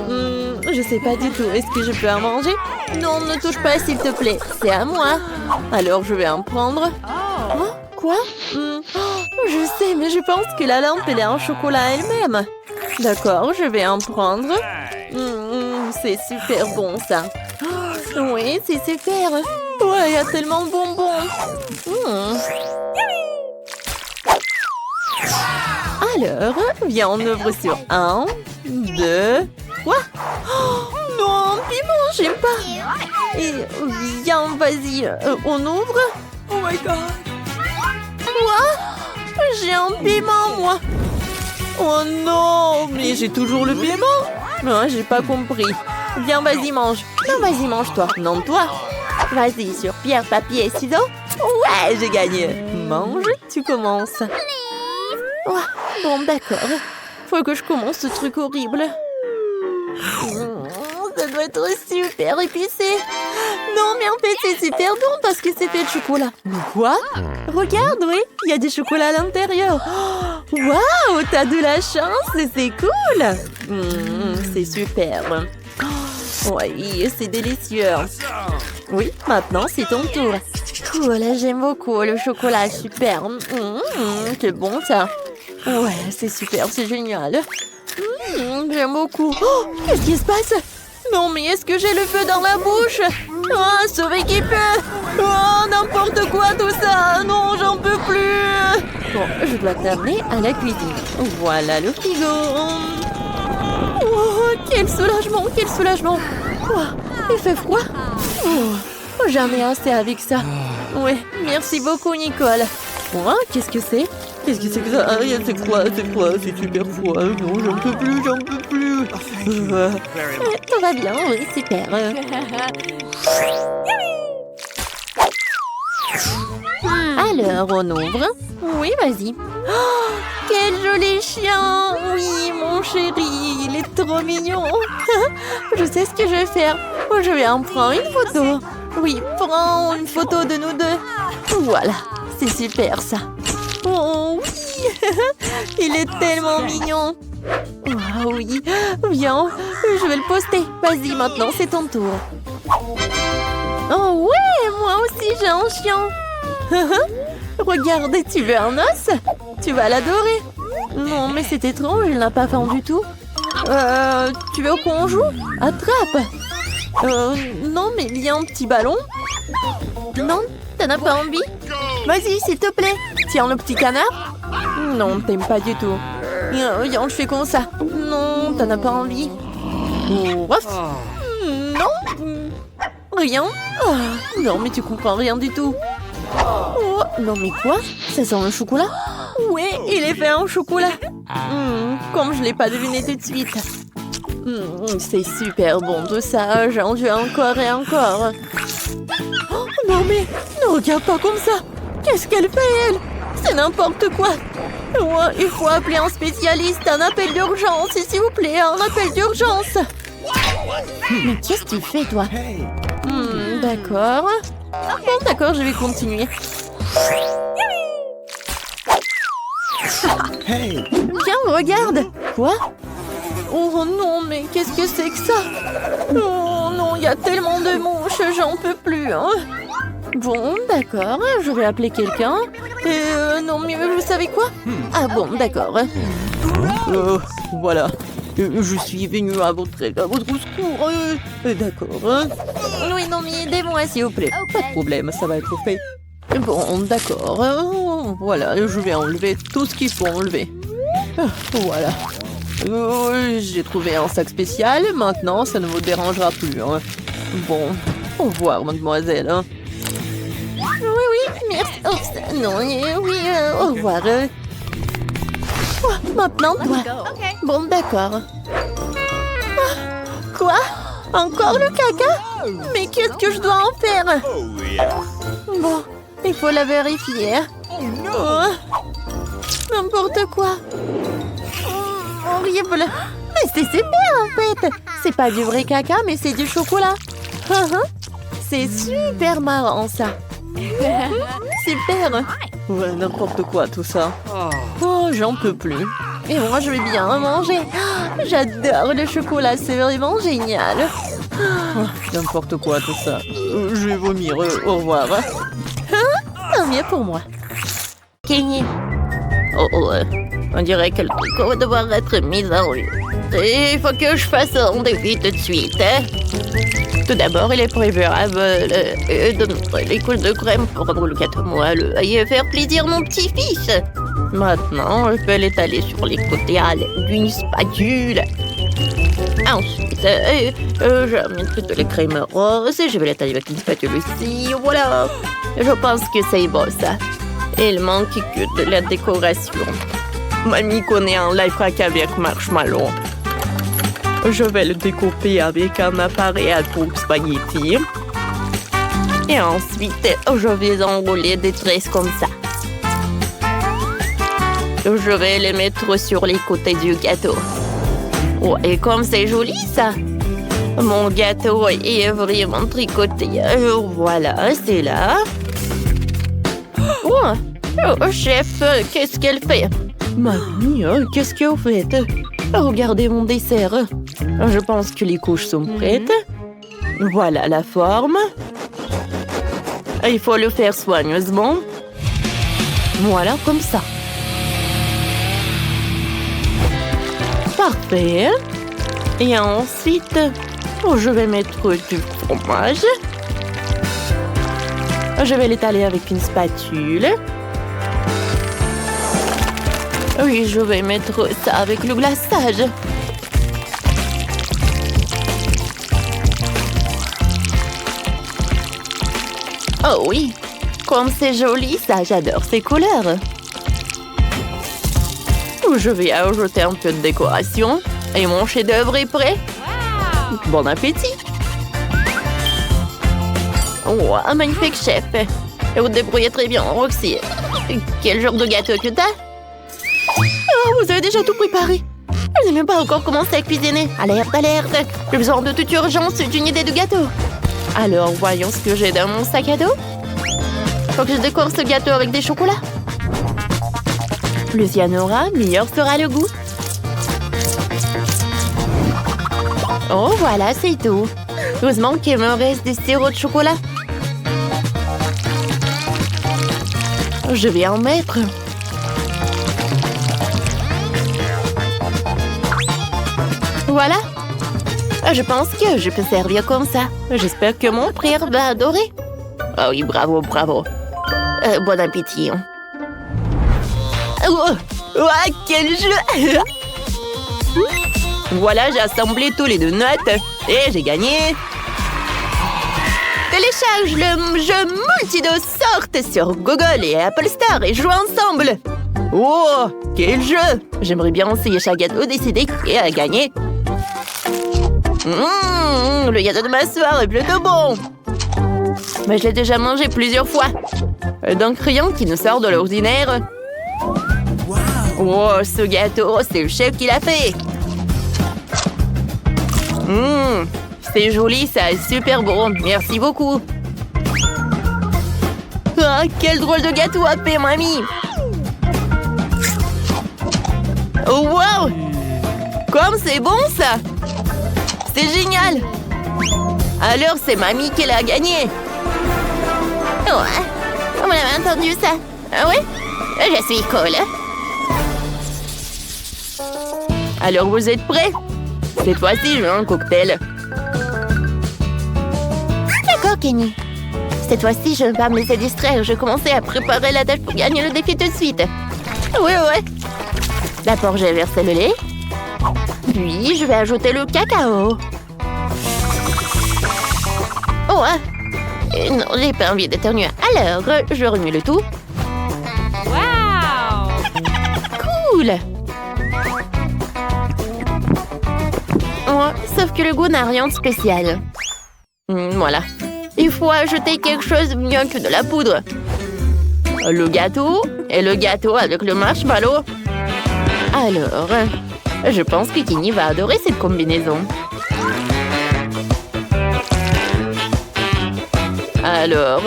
Speaker 2: Je sais pas du tout. Est-ce que je peux en manger? Non, ne touche pas, s'il te plaît. C'est à moi. Alors, je vais en prendre. Oh, quoi? Je sais, mais je pense que la lampe, elle est en chocolat elle-même. D'accord, je vais en prendre. C'est super bon, ça. Oui, c'est super. Ouais, il y a tellement de bonbons. Alors, viens, on ouvre sur 1, 2... Quoi? Non, piment, j'aime pas. Et viens, vas-y, on ouvre. Oh my god. Quoi? J'ai un piment, moi. Oh non, mais j'ai toujours le piment. Non, j'ai pas compris. Viens, vas-y, mange. Non, vas-y, mange-toi. Non, toi. Vas-y, sur pierre, papier, ciseaux. Ouais, j'ai gagné. Mange, tu commences. Ouais, bon, d'accord. Faut que je commence ce truc horrible. Ça doit être super épicé. Non, mais en fait, c'est super bon parce que c'est fait de chocolat. Mais quoi? Regarde, oui, il y a du chocolat à l'intérieur. Waouh, t'as de la chance, c'est cool. C'est super. Oui, c'est délicieux. Oui, maintenant, c'est ton tour. Cool, j'aime beaucoup le chocolat, super. C'est bon, ça. Ouais, c'est super, c'est génial. J'aime beaucoup. Oh, qu'est-ce qui se passe? Non, mais est-ce que j'ai le feu dans la bouche? Oh, sauver qui peut. Oh, n'importe quoi tout ça. Non, j'en peux plus. Bon, je dois t'amener à la cuisine. Voilà le frigo. Oh, quel soulagement, quel soulagement. Oh,
Speaker 1: Il fait froid. Oh, j'en ai assez avec ça. Oui, merci beaucoup, Nicole. Oh, qu'est-ce que c'est? Qu'est-ce que c'est que ça? Ah, c'est froid, c'est super froid. Non, j'en peux plus. Tout va bien, oui, super. Alors, on ouvre. Oui, vas-y. Oh, quel joli chien! Oui, mon chéri, il est trop mignon. Je sais ce que je vais faire. Je vais en prendre une photo. Oui, prends une photo de nous deux. Voilà, c'est super ça. Oh oui, il est tellement mignon. Oh oui, viens, je vais le poster. Vas-y, maintenant, c'est ton tour. Oh ouais, moi aussi j'ai un chien. Regarde, tu veux un os? Tu vas l'adorer. Non, mais c'est étrange, il n'a pas faim du tout. Tu veux qu'on joue? Attrape. Non, mais il y a un petit ballon. Non, t'en as pas envie? Vas-y, s'il te plaît. Tiens, le petit canard. Non, t'aimes pas du tout. Viens, je fais comme ça. Non, t'en as pas envie. Oh, non. Rien. Oh, non, mais tu comprends rien du tout. Oh, non, mais quoi? Ça sent le chocolat? Oui, il est fait en chocolat. Comme je l'ai pas deviné tout de suite. C'est super bon tout ça. J'en veux encore et encore. Oh, non, mais ne regarde pas comme ça. Qu'est-ce qu'elle fait, elle? C'est n'importe quoi. Oh, il faut appeler un spécialiste, un appel d'urgence, s'il vous plaît, un appel d'urgence. Mais qu'est-ce que tu fais, toi? D'accord. Bon, d'accord, je vais continuer. Tiens, regarde. Quoi? Oh non, mais qu'est-ce que c'est que ça? Oh non, il y a tellement de mouches, j'en peux plus. Hein. Bon, d'accord, je vais appeler quelqu'un. Non, mais vous savez quoi? Ah bon, d'accord. Voilà. Je suis venue à votre secours. D'accord. Oui, non, mais aidez-moi, s'il vous plaît. Pas de problème, ça va être fait. Bon, d'accord. Voilà, je vais enlever tout ce qu'il faut enlever. Voilà. J'ai trouvé un sac spécial. Maintenant, ça ne vous dérangera plus. Hein. Bon, au revoir, mademoiselle. Hein. Oui, merci. Oh, non, oui, au revoir. Oh, maintenant, toi. Bon, d'accord. Quoi? Encore le caca? Mais qu'est-ce que je dois en faire? Bon, il faut la vérifier. N'importe quoi. Horrible. Mais c'est super en fait. C'est pas du vrai caca, mais c'est du chocolat. C'est super marrant ça. Super. Ouais, n'importe quoi tout ça. Oh, j'en peux plus. Et moi, je vais bien manger. J'adore le chocolat, c'est vraiment génial. N'importe quoi tout ça. Je vais vomir. Au revoir. Tant mieux pour moi. Kenny. On dirait que le truc va devoir être mis en lieu. Il faut que je fasse un devis tout de suite. Tout d'abord, il est préférable de mettre les couches de crème pour rendre le gâteau moelleux et faire plaisir mon petit-fils. Maintenant, je peux l'étaler sur les côtés à l'aide d'une spatule. Ensuite, je mettrai de la crème rose et je vais l'étaler avec une spatule aussi. Voilà. Je pense que c'est beau ça. Il manque que de la décoration. Mamie connaît un lifehack avec marshmallow. Je vais le découper avec un appareil à coupe spaghetti. Et ensuite, je vais enrouler des tresses comme ça. Je vais les mettre sur les côtés du gâteau. Oh, et comme c'est joli ça. Mon gâteau est vraiment tricoté. Voilà, c'est là. Oh, chef, qu'est-ce qu'elle fait? Mamie, qu'est-ce que vous faites? Regardez mon dessert. Je pense que les couches sont prêtes. Voilà la forme. Il faut le faire soigneusement. Voilà, comme ça. Parfait. Et ensuite, je vais mettre du fromage. Je vais l'étaler avec une spatule. Oui, je vais mettre ça avec le glaçage.
Speaker 2: Oh oui, comme c'est joli ça, j'adore ces couleurs. Je vais ajouter un peu de décoration et mon chef-d'œuvre est prêt. Bon appétit! Oh, un magnifique chef! Et vous te débrouillez très bien, Roxy. Quel genre de gâteau que t'as? Oh, vous avez déjà tout préparé. Je n'ai même pas encore commencé à cuisiner. Alerte, alerte! J'ai besoin de toute urgence d'une idée de gâteau. Alors, voyons ce que j'ai dans mon sac à dos. Faut que je décore ce gâteau avec des chocolats. Plus il y en aura, meilleur sera le goût. Oh, voilà, c'est tout. Heureusement qu'il me reste des sirop de chocolat. Je vais en mettre. Voilà. Je pense que je peux servir comme ça. J'espère que mon frère va adorer. Oh oui, bravo, bravo. Bon appétit. Oh, quel jeu! Voilà, j'ai assemblé tous les donuts et j'ai gagné. Télécharge le jeu Multidos Sorte sur Google et Apple Store et joue ensemble. Oh, quel jeu! J'aimerais bien essayer chaque gâteau, décider qui a gagné. Le gâteau de ma soeur est plutôt bon. Mais je l'ai déjà mangé plusieurs fois. Donc rien qui nous sort de l'ordinaire. Oh, ce gâteau, c'est le chef qui l'a fait. C'est joli, ça est super bon. Merci beaucoup. Oh, quel drôle de gâteau a fait, mamie. Oh, wow! Comme c'est bon, ça! C'est génial! Alors, c'est mamie qui l'a gagné. Ouais, on avait entendu ça. Ah ouais? Je suis cool. Alors, vous êtes prêts? Cette fois-ci, je veux un cocktail. D'accord, Kenny. Cette fois-ci, je ne vais pas me laisser distraire. Je vais commencer à préparer la tâche pour gagner le défi tout de suite. Ouais. D'abord, je vais verser le lait. Puis, je vais ajouter le cacao. Oh, non, j'ai pas envie d'éternuer. Alors, je remue le tout.
Speaker 3: Wow!
Speaker 2: Cool! Oh, sauf que le goût n'a rien de spécial. Voilà. Il faut ajouter quelque chose de mieux que de la poudre. Le gâteau et le gâteau avec le marshmallow. Alors, je pense que Kenny va adorer cette combinaison. Alors,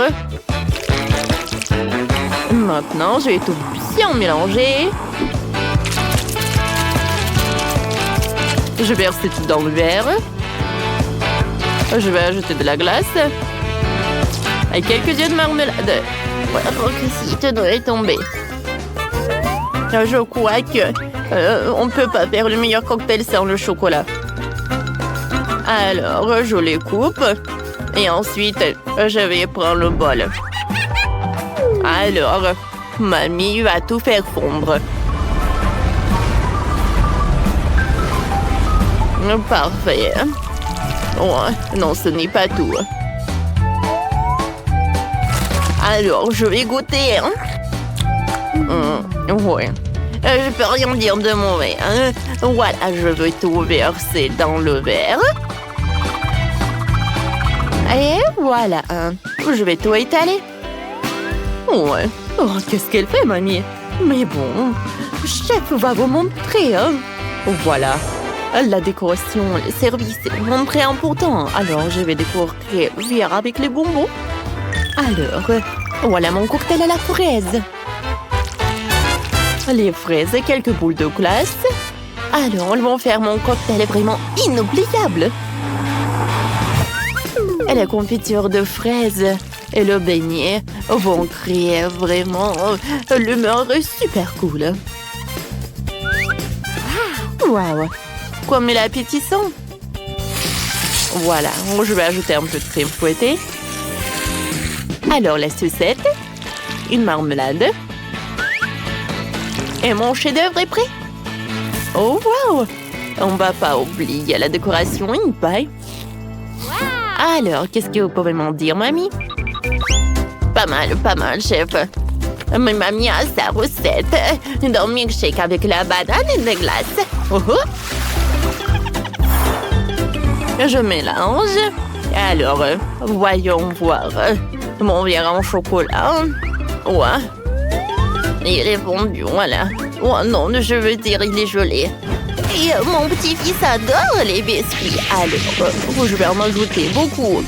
Speaker 2: maintenant, je vais tout bien mélanger. Je verse tout dans le verre. Je vais ajouter de la glace. Et quelques yeux de marmelade. Voilà, si tout doit tomber. Je crois que on ne peut pas faire le meilleur cocktail sans le chocolat. Alors, je les coupe. Et ensuite, je vais prendre le bol. Alors, mamie va tout faire fondre. Parfait. Oh, non, ce n'est pas tout. Alors, je vais goûter. Ouais. Je peux rien dire de mauvais. Voilà, je veux tout verser dans le verre. Et voilà. Je vais tout étaler. Ouais. Oh, qu'est-ce qu'elle fait, mamie? Mais bon, chef va vous montrer. Voilà. La décoration, le service, c'est très important. Alors, je vais décorer le verre avec les bonbons. Alors, voilà mon cocktail à la fraise. Les fraises et quelques boules de glace. Alors, elles vont faire mon cocktail vraiment inoubliable. Et la confiture de fraises et le beignet vont créer vraiment l'humeur super cool. Waouh! Comme il est appétissant. Voilà, je vais ajouter un peu de crème fouettée. Alors, la sucette, une marmelade. Et mon chef-d'œuvre est prêt. Oh, wow! On ne va pas oublier la décoration, une paille. Alors, qu'est-ce que vous pouvez m'en dire, mamie?
Speaker 1: Pas mal, chef. Mais mamie a sa recette d'un milkshake avec la banane et des glaces. Oh oh. Je mélange. Alors, voyons voir. Mon verre en chocolat. Ouais. Il est fondu, voilà. Oh non, je veux dire, il est gelé. Et mon petit-fils adore les biscuits. Alors, je vais en ajouter beaucoup.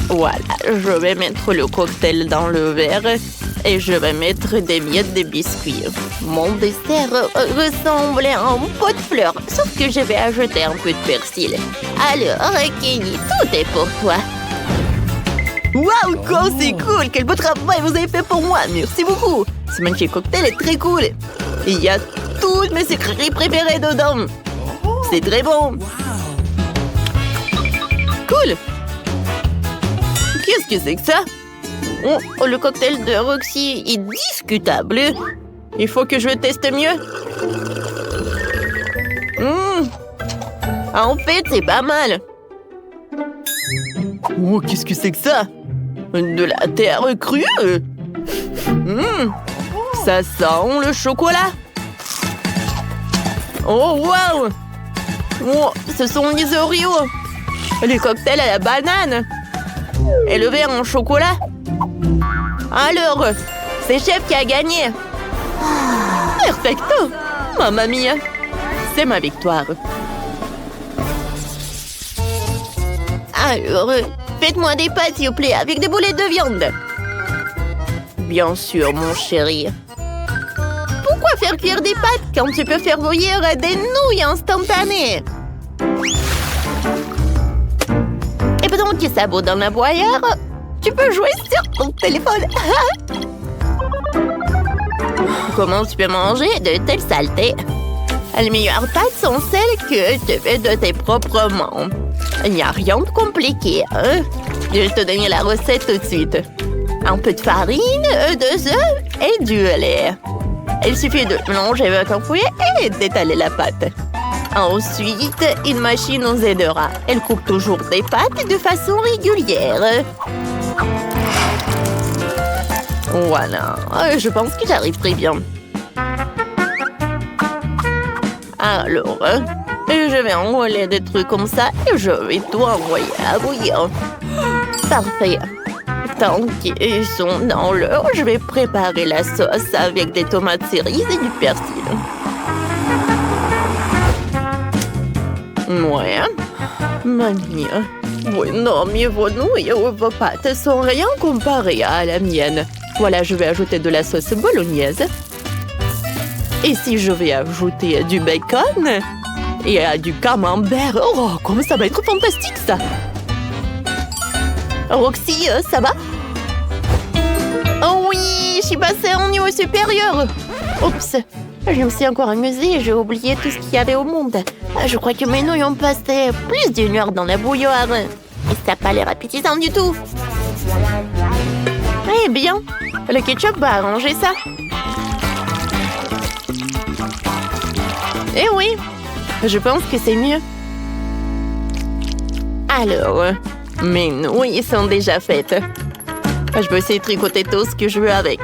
Speaker 1: Voilà, je vais mettre le cocktail dans le verre et je vais mettre des miettes de biscuits. Mon dessert ressemble à un pot de fleurs, sauf que je vais ajouter un peu de persil. Alors, Kenny, tout est pour toi.
Speaker 2: Waouh, c'est cool! Quel beau travail vous avez fait pour moi! Merci beaucoup! Ce magnifique cocktail est très cool! Il y a toutes mes sucreries préférées dedans! C'est très bon! Cool! Qu'est-ce que c'est que ça? Oh, le cocktail de Roxy est discutable! Il faut que je le teste mieux! En fait, c'est pas mal! Oh, qu'est-ce que c'est que ça? De la terre crue? Ça sent le chocolat. Oh, waouh! Oh, ce sont les Oreos. Les cocktails à la banane. Et le verre en chocolat. Alors, c'est Chef qui a gagné. Perfecto! Mamma mia! C'est ma victoire.
Speaker 1: Alors, faites-moi des pâtes, s'il vous plaît, avec des boulettes de viande.
Speaker 2: Bien sûr, mon chéri.
Speaker 1: Pourquoi faire cuire des pâtes quand tu peux faire bouillir des nouilles instantanées? Et pendant que ça bout dans la boire, tu peux jouer sur ton téléphone.
Speaker 2: Comment tu peux manger de telles saletés?
Speaker 1: Les meilleures pâtes sont celles que tu fais de tes propres mains. Il n'y a rien de compliqué, hein? Je vais te donner la recette tout de suite. Un peu de farine, 2 œufs et du lait. Il suffit de mélanger avec un fouet et d'étaler la pâte. Ensuite, une machine nous aidera. Elle coupe toujours des pâtes de façon régulière.
Speaker 2: Voilà, je pense que j'arrive très bien. Alors, je vais enrouler des trucs comme ça et je vais tout envoyer à bouillir.
Speaker 1: Parfait.
Speaker 2: Tant qu'ils sont dans l'eau, je vais préparer la sauce avec des tomates cerises et du persil. Ouais. Mania. Oui, non, mais vos nouilles ou vos pâtes sont rien comparées à la mienne. Voilà, je vais ajouter de la sauce bolognaise. Et si je vais ajouter du bacon et du camembert, oh, comment ça va être fantastique, ça!
Speaker 1: Roxy, ça va? Oh oui, je suis passée au niveau supérieur. Oups, je me suis encore amusée et j'ai oublié tout ce qu'il y avait au monde. Je crois que mes nouilles ont passé plus d'une heure dans la bouilloire. Et ça n'a pas l'air appétissant du tout. Eh bien, le ketchup va arranger ça.
Speaker 2: Eh oui, je pense que c'est mieux. Alors, mes nouilles sont déjà faites. Je peux essayer de tricoter tout ce que je veux avec.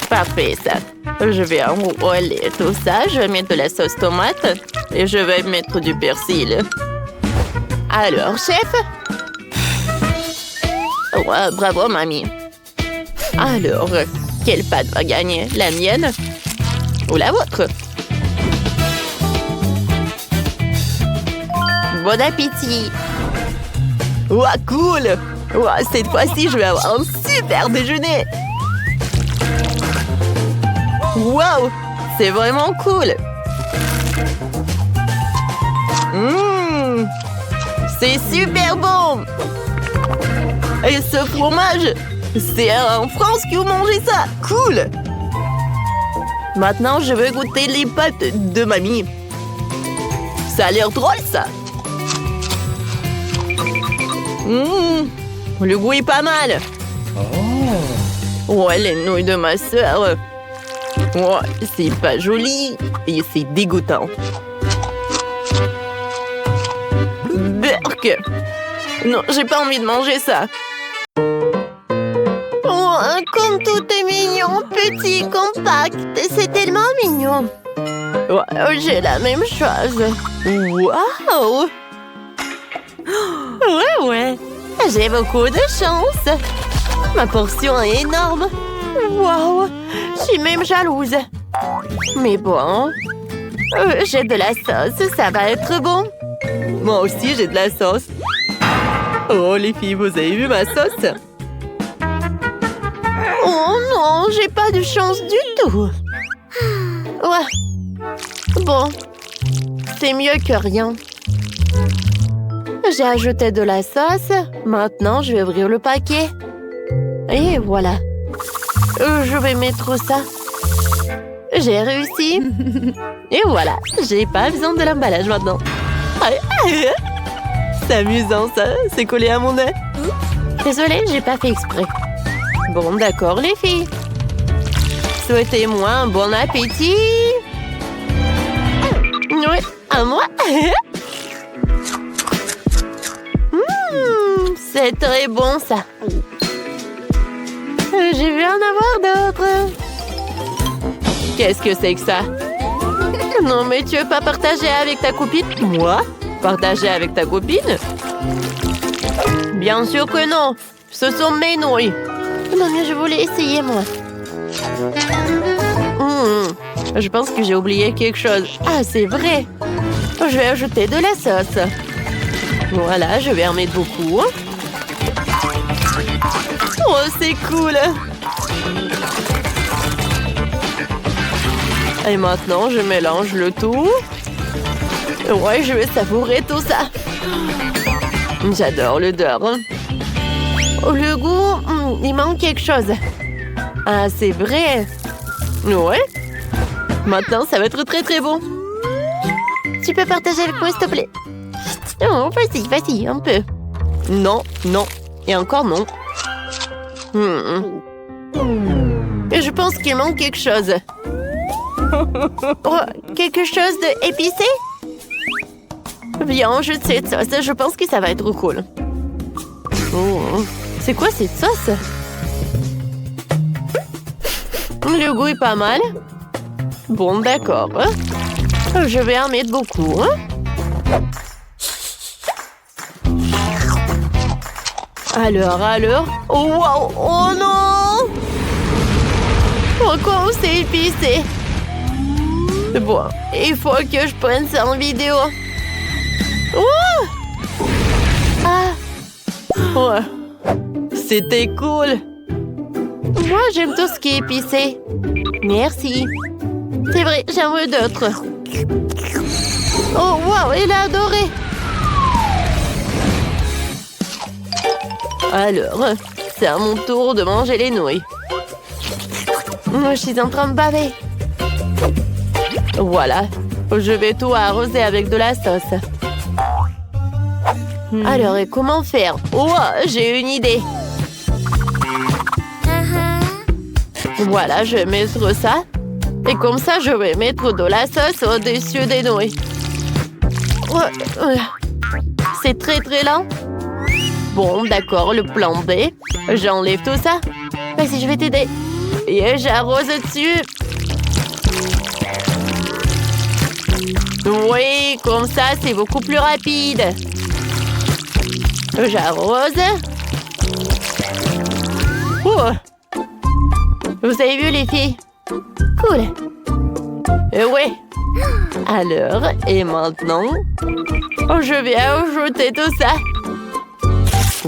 Speaker 2: Parfait, ça. Je vais enrouler tout ça. Je vais mettre de la sauce tomate et je vais mettre du persil. Alors, chef? Ouais, bravo, mamie. Alors, quelle pâte va gagner? La mienne ou la vôtre?
Speaker 1: Bon appétit!
Speaker 2: Ouah, cool! Ouah, cette fois-ci, je vais avoir un super déjeuner! Waouh! C'est vraiment cool! C'est super bon! Et ce fromage, c'est en France que vous mangez ça! Cool! Maintenant, je veux goûter les pâtes de mamie. Ça a l'air drôle, ça! Le goût est pas mal. Ouais, les nouilles de ma sœur. Ouais, c'est pas joli et c'est dégoûtant. Burk! Non, j'ai pas envie de manger ça.
Speaker 1: Oh, comme tout est mignon, petit, compact. C'est tellement mignon.
Speaker 2: Ouais, j'ai la même chose.
Speaker 1: Wow! Ouais. J'ai beaucoup de chance. Ma portion est énorme. Wow! Je suis même jalouse. Mais bon, j'ai de la sauce, ça va être bon.
Speaker 2: Moi aussi, j'ai de la sauce. Oh, les filles, vous avez vu ma sauce?
Speaker 1: Oh non, j'ai pas de chance du tout. Ouais. Bon, c'est mieux que rien. J'ai ajouté de la sauce. Maintenant, je vais ouvrir le paquet. Et voilà. Je vais mettre ça. J'ai réussi. Et voilà, j'ai pas besoin de l'emballage maintenant.
Speaker 2: C'est amusant ça, c'est collé à mon nez.
Speaker 1: Désolée, j'ai pas fait exprès.
Speaker 2: Bon, d'accord les filles. Souhaitez-moi un bon appétit.
Speaker 1: Oui, à moi. C'est très bon ça. Je vais en avoir d'autres.
Speaker 2: Qu'est-ce que c'est que ça?
Speaker 1: Non, mais tu veux pas partager avec ta copine?
Speaker 2: Moi? Partager avec ta copine?
Speaker 1: Bien sûr que non. Ce sont mes nouilles. Non, mais je voulais essayer, moi.
Speaker 2: Je pense que j'ai oublié quelque chose.
Speaker 1: Ah, c'est vrai. Je vais ajouter de la sauce.
Speaker 2: Voilà, je vais en mettre beaucoup. Oh, c'est cool! Et maintenant, je mélange le tout. Ouais, je vais savourer tout ça. J'adore l'odeur.
Speaker 1: Le goût, il manque quelque chose.
Speaker 2: Ah, c'est vrai. Ouais. Maintenant, ça va être très très bon.
Speaker 1: Tu peux partager avec moi, s'il te plaît? Oh, vas-y, un peu.
Speaker 2: Non, non. Et encore non.
Speaker 1: Je pense qu'il manque quelque chose. Oh, quelque chose d'épicé? Viens, je sais ça. Je pense que ça va être cool.
Speaker 2: Oh, c'est quoi cette sauce?
Speaker 1: Le goût est pas mal.
Speaker 2: Bon, d'accord.
Speaker 1: Je vais en mettre beaucoup.
Speaker 2: Alors.
Speaker 1: Oh, wow! Oh non! Pourquoi c'est épicé? Bon, il faut que je prenne ça en vidéo. Oh! Ah!
Speaker 2: Ouais. C'était cool.
Speaker 1: Moi, j'aime tout ce qui est épicé. Merci. C'est vrai, j'en veux d'autres. Oh, wow, il a adoré.
Speaker 2: Alors, c'est à mon tour de manger les nouilles.
Speaker 1: Je suis en train de baver.
Speaker 2: Voilà, je vais tout arroser avec de la sauce.
Speaker 1: Alors, et comment faire?
Speaker 2: Oh, j'ai une idée. Voilà, je vais mettre ça. Et comme ça, je vais mettre de la sauce au-dessus des nouilles.
Speaker 1: C'est très très lent.
Speaker 2: Bon, d'accord, le plan B. J'enlève tout ça.
Speaker 1: Vas-y, je vais t'aider.
Speaker 2: Et j'arrose dessus. Oui, comme ça, c'est beaucoup plus rapide. J'arrose.
Speaker 1: Vous avez vu, les filles? Cool.
Speaker 2: Oui. Alors, et maintenant, je vais ajouter tout ça.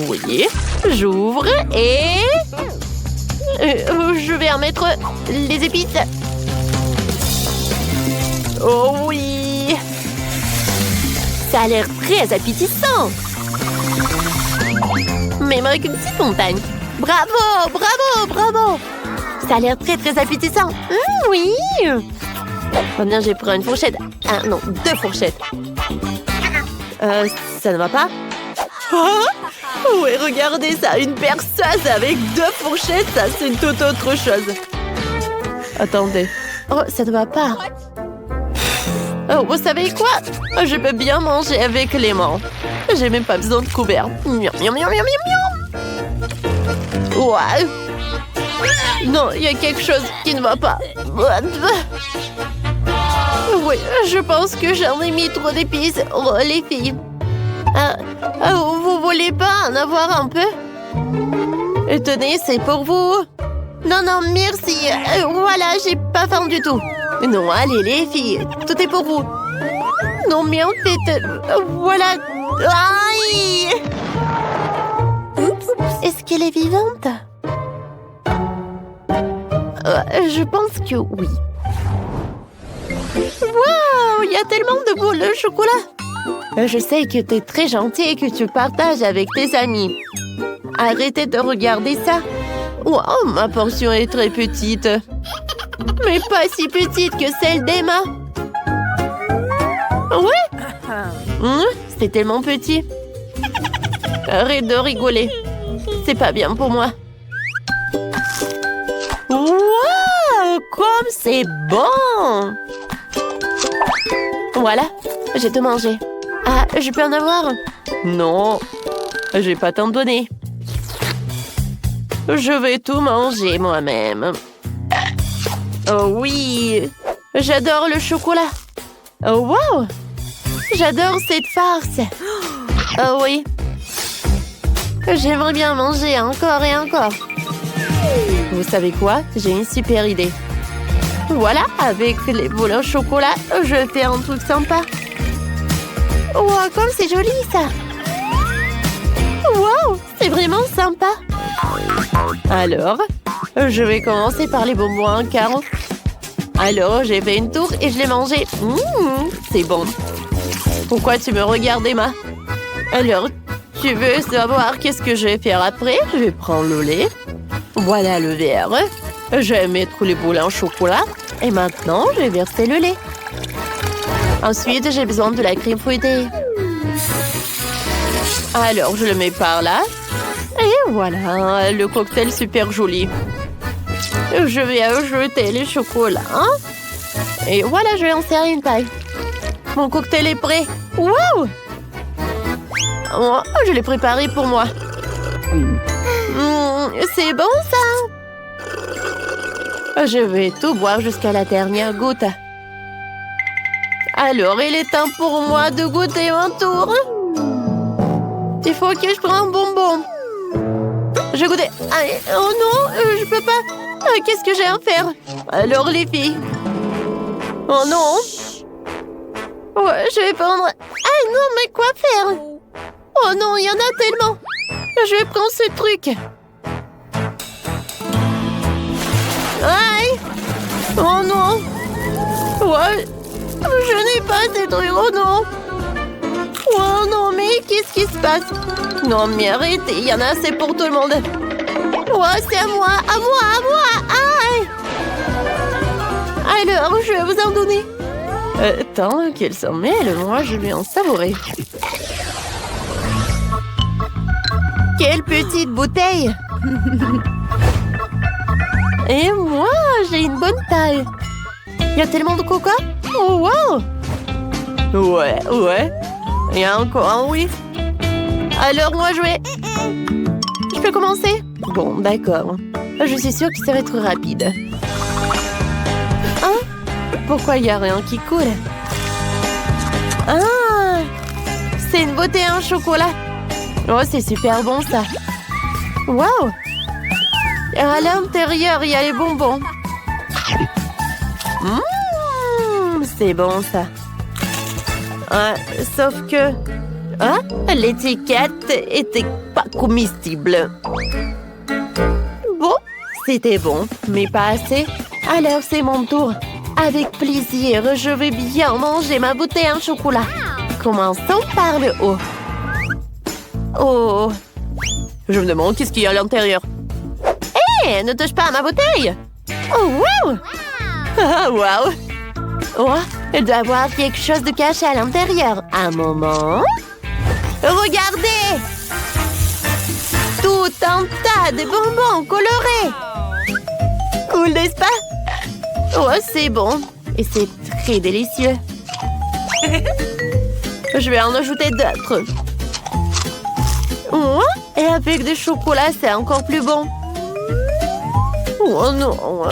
Speaker 2: Oui, j'ouvre et...
Speaker 1: je vais en mettre les épices.
Speaker 2: Oh oui!
Speaker 1: Ça a l'air très appétissant. Même avec une petite montagne. Bravo, bravo, bravo! Ça a l'air très, très appétissant. Oui!
Speaker 2: Maintenant, j'ai pris une fourchette. Ah non, 2 fourchettes. Ça ne va pas? Oui, regardez ça, une perceuse avec 2 fourchettes, ça c'est une toute autre chose. Attendez.
Speaker 1: Oh, ça ne va pas.
Speaker 2: Oh, vous savez quoi? Je peux bien manger avec les mains. J'ai même pas besoin de couvert. Miam, miam, miam, miam, miam. Ouais. Non, il y a quelque chose qui ne va pas. Oui, je pense que j'en ai mis trop d'épices. Oh, les filles. Vous voulez pas en avoir un peu? Tenez, c'est pour vous. Non, non, merci. Voilà, j'ai pas faim du tout. Non, allez, les filles, tout est pour vous. Non, mais en fait, voilà. Aïe! Oups, est-ce qu'elle est vivante? Je pense que oui. Wow, il y a tellement de boules de chocolat. Je sais que t'es très gentil et que tu partages avec tes amis. Arrêtez de regarder ça. Wow, ma portion est très petite. Mais pas si petite que celle d'Emma. Ouais? C'est tellement petit. Arrête de rigoler. C'est pas bien pour moi. Wow, comme c'est bon! Voilà, j'ai tout mangé. Ah, je peux en avoir? Non, j'ai pas t'en donner. Je vais tout manger moi-même. Oh oui, j'adore le chocolat. Oh wow, j'adore cette farce. Oh oui, j'aimerais bien manger encore et encore. Vous savez quoi? J'ai une super idée. Voilà, avec les boules au chocolat, je fais un truc sympa. Wow, comme c'est joli ça. Wow, c'est vraiment sympa. Alors, je vais commencer par les bonbons en quart. Alors, j'ai fait une tour et je l'ai mangé. C'est bon. Pourquoi tu me regardes, Emma? Alors, tu veux savoir qu'est-ce que je vais faire après? Je vais prendre le lait. Voilà le verre. Je vais mettre les boules en chocolat. Et maintenant, je vais verser le lait. Ensuite, j'ai besoin de la crème fouettée. Alors, je le mets par là. Et voilà, le cocktail super joli. Je vais ajouter les chocolats. Et voilà, je vais en serrer une paille. Mon cocktail est prêt. Wow! Oh, je l'ai préparé pour moi. C'est bon, ça? Je vais tout boire jusqu'à la dernière goutte. Alors, il est temps pour moi de goûter mon tour. Il faut que je prenne un bonbon. Je goûte. Oh non, je peux pas. Qu'est-ce que j'ai à faire? Alors, les filles. Oh non. Ouais, je vais prendre... Ah non, mais quoi faire? Oh non, il y en a tellement. Je vais prendre ce truc. Aïe. Oh non. Ouais. Je n'ai pas ces trucs. Oh non. Oh non, mais qu'est-ce qui se passe? Non, mais arrêtez, il y en a assez pour tout le monde. Ouais, c'est à moi, à moi, à moi. Aïe. Alors, je vais vous en donner. Tant qu'elle s'en mêle, moi, je vais en savourer. Quelle petite bouteille. Et moi, j'ai une bonne taille. Il y a tellement de coca. Oh, wow. Ouais. Il y a encore un oui. Alors, moi, je peux commencer? Bon, d'accord. Je suis sûre que ça va être rapide. Hein? Pourquoi il n'y a rien qui coule? Ah! C'est une beauté en chocolat. Oh, c'est super bon, ça. Wow! À l'intérieur, il y a les bonbons. C'est bon, ça. Sauf que... l'étiquette était pas comestible. Bon, c'était bon, mais pas assez. Alors, c'est mon tour. Avec plaisir, je vais bien manger ma bouteille en chocolat. Commençons par le haut. Oh! Je me demande qu'est-ce qu'il y a à l'intérieur. Hé, ne touche pas à ma bouteille! Oh, wow! Ah, wow! Oh, il doit y avoir quelque chose de caché à l'intérieur. Un moment. Regardez! Tout un tas de bonbons colorés. Cool, n'est-ce pas? Oh, c'est bon. Et c'est très délicieux. Je vais en ajouter d'autres. Oh, et avec des chocolats, c'est encore plus bon. Oh non,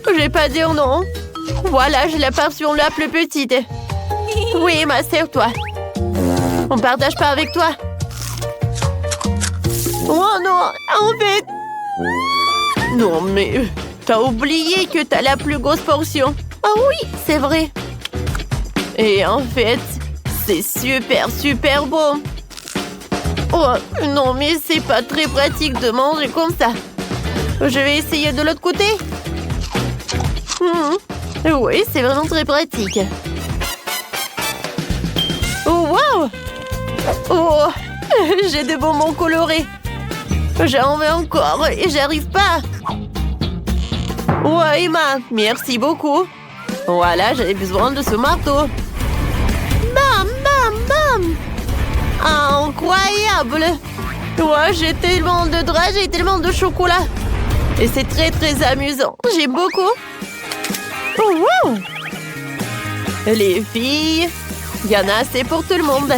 Speaker 2: je vais pas dire non. Voilà, j'ai la portion la plus petite. Oui, ma sers-toi. On partage pas avec toi. Oh non, en fait... Non, mais t'as oublié que t'as la plus grosse portion. Ah oui, c'est vrai. Et en fait, c'est super bon. Oh, non, mais c'est pas très pratique de manger comme ça. Je vais essayer de l'autre côté. Oui, c'est vraiment très pratique. Oh, wow! Oh, j'ai des bonbons colorés. J'en veux encore et j'arrive pas. Ouais, Emma, merci beaucoup. Voilà, j'avais besoin de ce marteau. Bam, bam, bam! Incroyable! Ouais, j'ai tellement de draps, j'ai tellement de chocolat. Et c'est très amusant. J'aime beaucoup. Oh, wow! Les filles, il y en a assez pour tout le monde.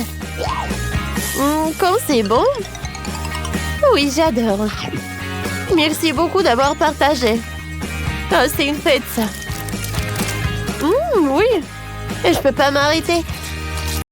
Speaker 2: Comme c'est bon. Oui, j'adore. Merci beaucoup d'avoir partagé. Ah, c'est une fête, ça. Oui. Et je peux pas m'arrêter.